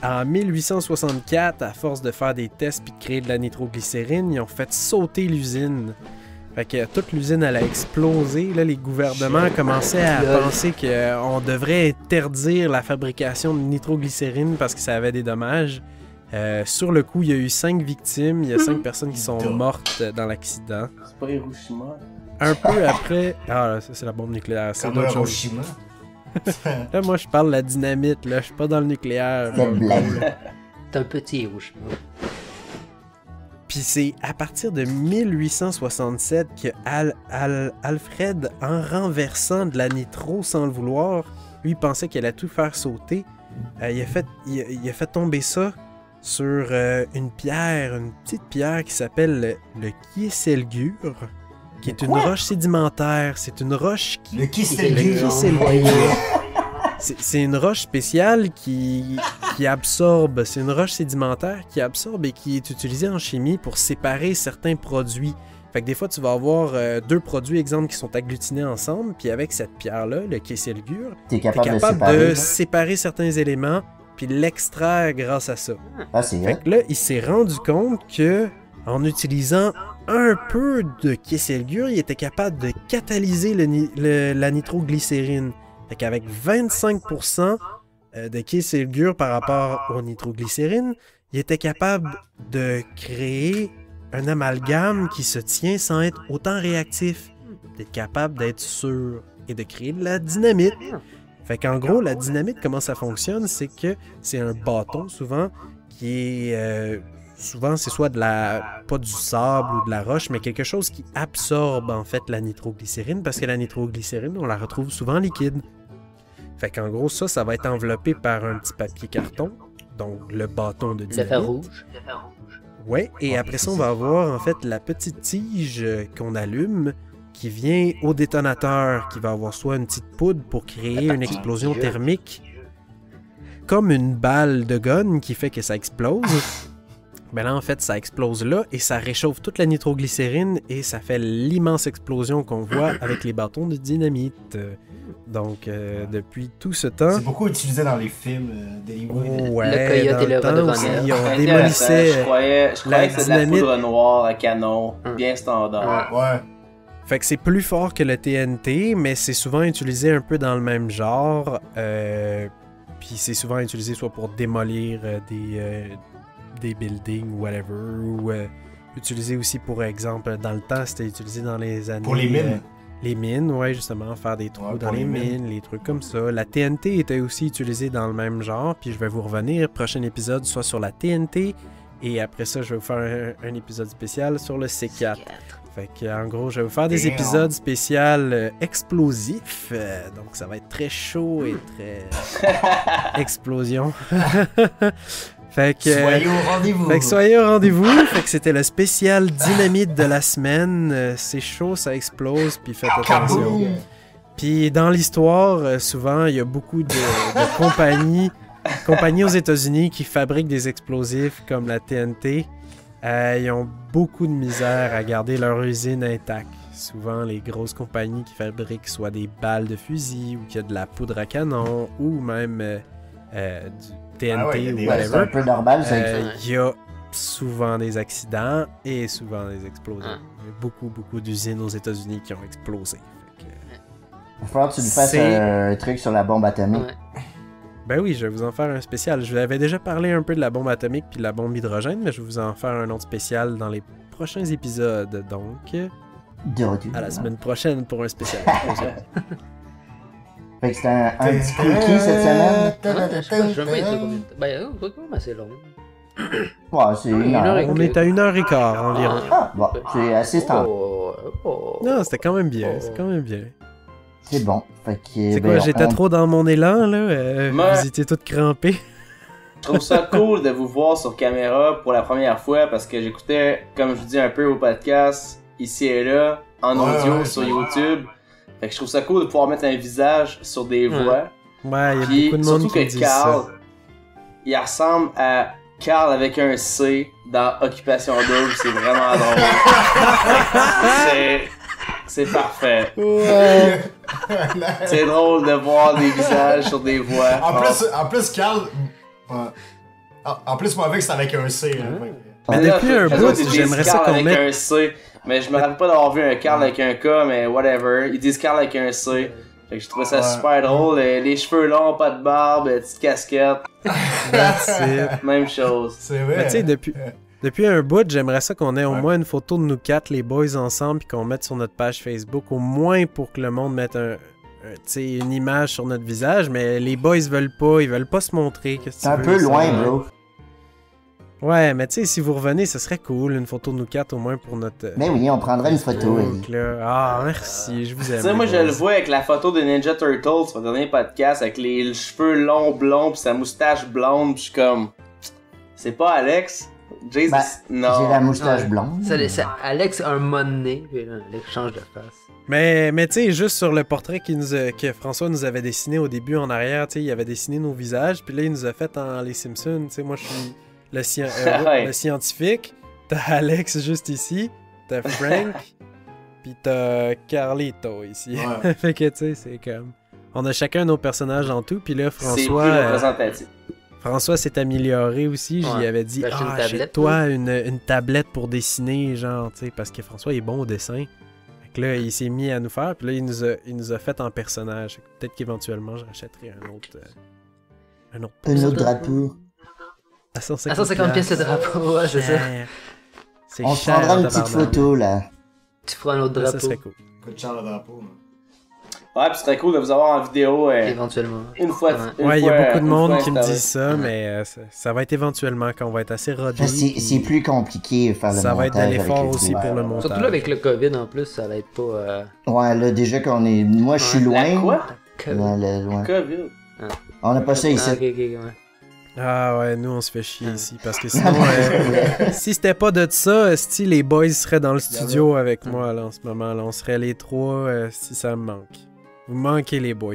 En 1864, à force de faire des tests puis de créer de la nitroglycérine, ils ont fait sauter l'usine. Fait que toute l'usine, elle a explosé. Là, les gouvernements commençaient à penser qu'on devrait interdire la fabrication de nitroglycérine parce que ça avait des dommages. Sur le coup, il y a eu 5 victimes. Il y a 5 personnes qui sont mortes dans l'accident. C'est pas Hiroshima? Un peu après... Ah, ça, c'est la bombe nucléaire. C'est comme Hiroshima. Là, moi, je parle de la dynamite. Là, je suis pas dans le nucléaire. C'est un petit Hiroshima. Puis c'est à partir de 1867 que Alfred, en renversant de la nitro sans le vouloir, lui pensait qu'elle allait tout faire sauter. Il a fait tomber ça sur une petite pierre qui s'appelle le Kieselgur, qui est une roche sédimentaire. C'est une roche qui... Le Kieselgur. C'est une roche spéciale qui absorbe, c'est une roche sédimentaire qui absorbe et qui est utilisée en chimie pour séparer certains produits. Fait que des fois, tu vas avoir 2 produits, exemple, qui sont agglutinés ensemble, puis avec cette pierre-là, le Kieselgur, t'es capable de séparer certains éléments, puis l'extraire grâce à ça. Ah, c'est fait que là, il s'est rendu compte que en utilisant un peu de Kieselgur, il était capable de catalyser la nitroglycérine. Fait qu'avec 25% de Kieselgur par rapport au nitroglycérine, il était capable de créer un amalgame qui se tient sans être autant réactif. D'être capable d'être sûr et de créer de la dynamite. Fait qu'en gros, la dynamite, comment ça fonctionne, c'est que c'est un bâton souvent qui est... souvent, c'est soit pas du sable ou de la roche, mais quelque chose qui absorbe en fait la nitroglycérine, parce que la nitroglycérine, on la retrouve souvent liquide. Fait qu'en gros, ça va être enveloppé par un petit papier carton, donc le bâton de dynamite. Le fer rouge. Ouais, et après ça, on va avoir en fait la petite tige qu'on allume qui vient au détonateur, qui va avoir soit une petite poudre pour créer une explosion thermique, comme une balle de gun qui fait que ça explose. Ben là, en fait, ça explose là et ça réchauffe toute la nitroglycérine et ça fait l'immense explosion qu'on voit avec les bâtons de dynamite. Donc, depuis tout ce temps... C'est beaucoup utilisé dans les films d'Hollywood. Ouais, le coyote et le rhododendron. Ils ont démolissé je croyais que c'était de la poudre noire à canon, bien standard. Ouais. Fait que c'est plus fort que le TNT, mais c'est souvent utilisé un peu dans le même genre. Puis c'est souvent utilisé soit pour démolir des buildings ou whatever, ou utilisé aussi pour exemple, dans le temps, c'était utilisé dans les années... Pour les mines. Les mines, ouais, justement, faire des trous dans les mines, les trucs comme ça. La TNT était aussi utilisée dans le même genre, puis je vais vous revenir, prochain épisode, soit sur la TNT, et après ça, je vais vous faire un épisode spécial sur le C4. Fait que, en gros, je vais vous faire des épisodes spéciaux explosifs, donc ça va être très chaud et très... explosion. Fait que, soyez au rendez-vous. Fait que soyez au rendez-vous. Fait que c'était le spécial dynamite de la semaine. C'est chaud, ça explose, puis faites attention. Puis dans l'histoire, souvent, il y a beaucoup de compagnies aux États-Unis qui fabriquent des explosifs comme la TNT. Ils ont beaucoup de misère à garder leur usine intacte. Souvent, les grosses compagnies qui fabriquent soit des balles de fusil ou qu'il y a de la poudre à canon ou même du TNT ou whatever. C'est un peu normal, ça. Il y a souvent des accidents et souvent des explosions. Il y a beaucoup d'usines aux États-Unis qui ont explosé. Il va falloir que tu nous fasses un truc sur la bombe atomique. Ben oui, je vais vous en faire un spécial. Je vous avais déjà parlé un peu de la bombe atomique puis de la bombe hydrogène, mais je vais vous en faire un autre spécial dans les prochains épisodes. Donc, à la semaine prochaine pour un spécial. Fait que c'était un petit quickie cette semaine. Je vais mettre combien de temps? Ben, c'est long. Ouais, c'est 1 heure. On est à 1h15 environ. Ah, bon, c'est assez standard. Non, c'était quand même bien. C'est quand même bien. C'est bon. Fait que, c'est quoi, j'étais trop dans mon élan, là? Vous étiez tous crampés. Je trouve ça cool de vous voir sur caméra pour la première fois parce que j'écoutais, comme je vous dis, un peu au podcast, ici et là, en audio sur YouTube. Fait que je trouve ça cool de pouvoir mettre un visage sur des voix. Ouais, il y a beaucoup de monde qui dit Carl, ça. il ressemble à Carl avec un C dans Occupation Double, c'est vraiment drôle. C'est parfait. Ouais. C'est drôle de voir des visages sur des voix. En plus, Carl. En plus, moi, avec, c'est avec un C. Mais depuis un bout, j'aimerais ça qu'on avec mette. un C. Mais je me rappelle pas d'avoir vu un Carl avec un K, mais whatever. Ils disent Carl avec un C. Fait que je trouvais ça super drôle. Les cheveux longs, pas de barbe, petite casquette. Même chose. C'est vrai. Mais tu sais, depuis un bout, j'aimerais ça qu'on ait au moins une photo de nous quatre, les boys ensemble, puis qu'on mette sur notre page Facebook, au moins pour que le monde mette une image sur notre visage. Mais les boys ils veulent pas se montrer. C'est un peu loin, bro. Ouais, mais tu sais, si vous revenez, ce serait cool, une photo de nous quatre au moins pour notre... Mais oui, on prendrait une photo, merci, je vous aime. Tu sais, moi, je le vois avec la photo de Ninja Turtles sur le dernier podcast, avec les cheveux longs, blonds, pis sa moustache blonde, pis je suis comme... C'est pas Alex? Jesus, non. J'ai la moustache blonde. C'est Alex a un moment donné, puis là, Alex change de face. Mais tu sais, juste sur le portrait que François nous avait dessiné au début en arrière, tu sais, il avait dessiné nos visages, puis là, il nous a fait en Les Simpsons, tu sais, moi, je suis... Le scientifique, t'as Alex juste ici, t'as Frank, pis t'as Carlito ici. Ouais. Fait que tu sais, c'est comme... On a chacun nos personnages en tout, pis là, François s'est amélioré aussi, j'y avais dit, j'ai toi une tablette pour dessiner, genre, tu sais, parce que François est bon au dessin. Fait que là, il s'est mis à nous faire, puis là, il nous a fait en personnage. Peut-être qu'éventuellement, je rachèterai un autre drapeau. À 150 pièces le drapeau, ouais, c'est ça. On se prendra une petite photo, là. Tu feras un autre drapeau. Ça serait cool. Coûte cher le drapeau, Ouais, pis ce serait cool de vous avoir en vidéo. Éventuellement. Une fois. Ouais, il y a beaucoup de monde qui me disent ça, mais ça va être éventuellement quand on va être assez rodé. C'est plus compliqué faire le montage. Ça va être de l'effort aussi pour le montage. Surtout là, avec le COVID en plus, ça va être pas. Ouais, là, déjà qu'on est. Moi, je suis loin. Quoi? Loin. COVID. On n'a pas ça ici. Ouais. Ah ouais, nous on se fait chier ici parce que sinon, si c'était pas de ça, les boys seraient dans le studio avec moi là en ce moment. Là, on serait les trois si ça me manque. Vous manquez les boys.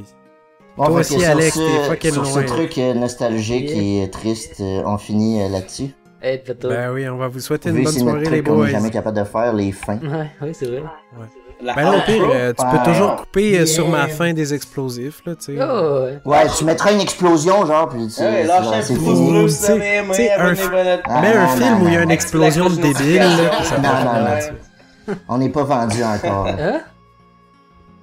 Toi aussi, Alex, t'es fucking loin. Sur ce truc nostalgique et triste, on finit là-dessus. Ben oui, on va vous souhaiter une bonne soirée les boys. On est jamais capable de faire les fins. Ouais, c'est vrai. Ouais. Ben au pire, tu peux toujours couper sur ma fin des explosifs, là, tu sais. Ouais, tu mettras une explosion, genre, puis c'est fini. Mets un film où il y a une explosion de débile, là. Non. On n'est pas vendu encore.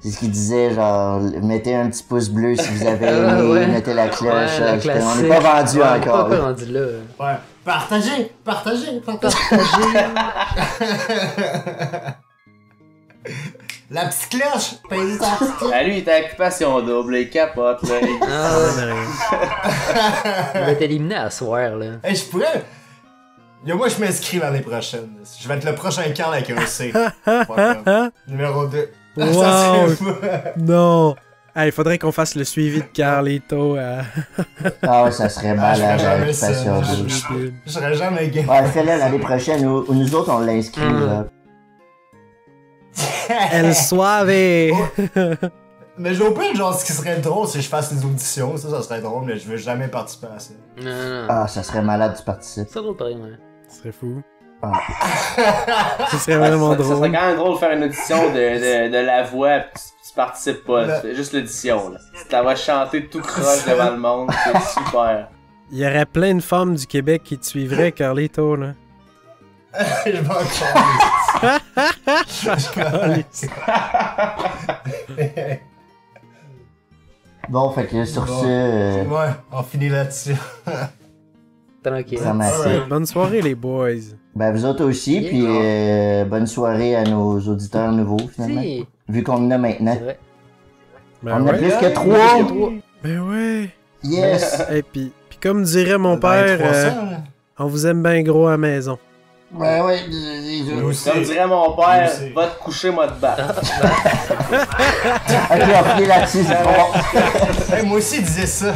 C'est ce qu'il disait, genre, mettez un petit pouce bleu si vous avez aimé, mettez la cloche. On n'est pas vendu encore. On n'est pas rendu là. Ouais. Partagez. La petite cloche! Lui, il était à Occupation Double, il capote, là. Il va être éliminé à soir, là. Hey, je pourrais... Moi, je m'inscris l'année prochaine. Je vais être le prochain Carl avec un C. Numéro 2. Wow! Non! Il faudrait qu'on fasse le suivi de Carlito. Ah ouais, ça serait malade à Occupation Double. Je serais jamais game. Ouais, fais-le l'année prochaine, ou nous autres, on l'inscrit, là. El Suave! Mais j'ai au pire, genre, ce qui serait drôle, c'est que je fasse des auditions. Ça serait drôle, mais je veux jamais participer à ça. Ah, ça serait malade, tu participes. Ça drôle, pareil, ouais. Ce serait fou. Ce serait vraiment drôle. Ça serait quand même drôle de faire une audition de la voix, pis tu participes pas. C'est juste l'audition, là. Tu la vas chanter tout croche devant le monde, c'est super. Il y aurait plein de femmes du Québec qui te suivraient, Carlito, là. Je m'en calisse. Bon, fait que sur ce... Ouais, on finit là-dessus. Tranquille. Bonne soirée, les boys. Ben, vous autres aussi, puis bonne soirée à nos auditeurs nouveaux, finalement. Si. Vu qu'on en a maintenant. C'est vrai. Ben on a plus que 3! Ben ouais! Yes! Et puis comme dirait mon père, 300, on vous aime bien gros à la maison. Ben ouais, comme dirait mon père, va te coucher, moi te battre. Ok, on finit là-dessus, c'est bon. Moi aussi, il disait ça.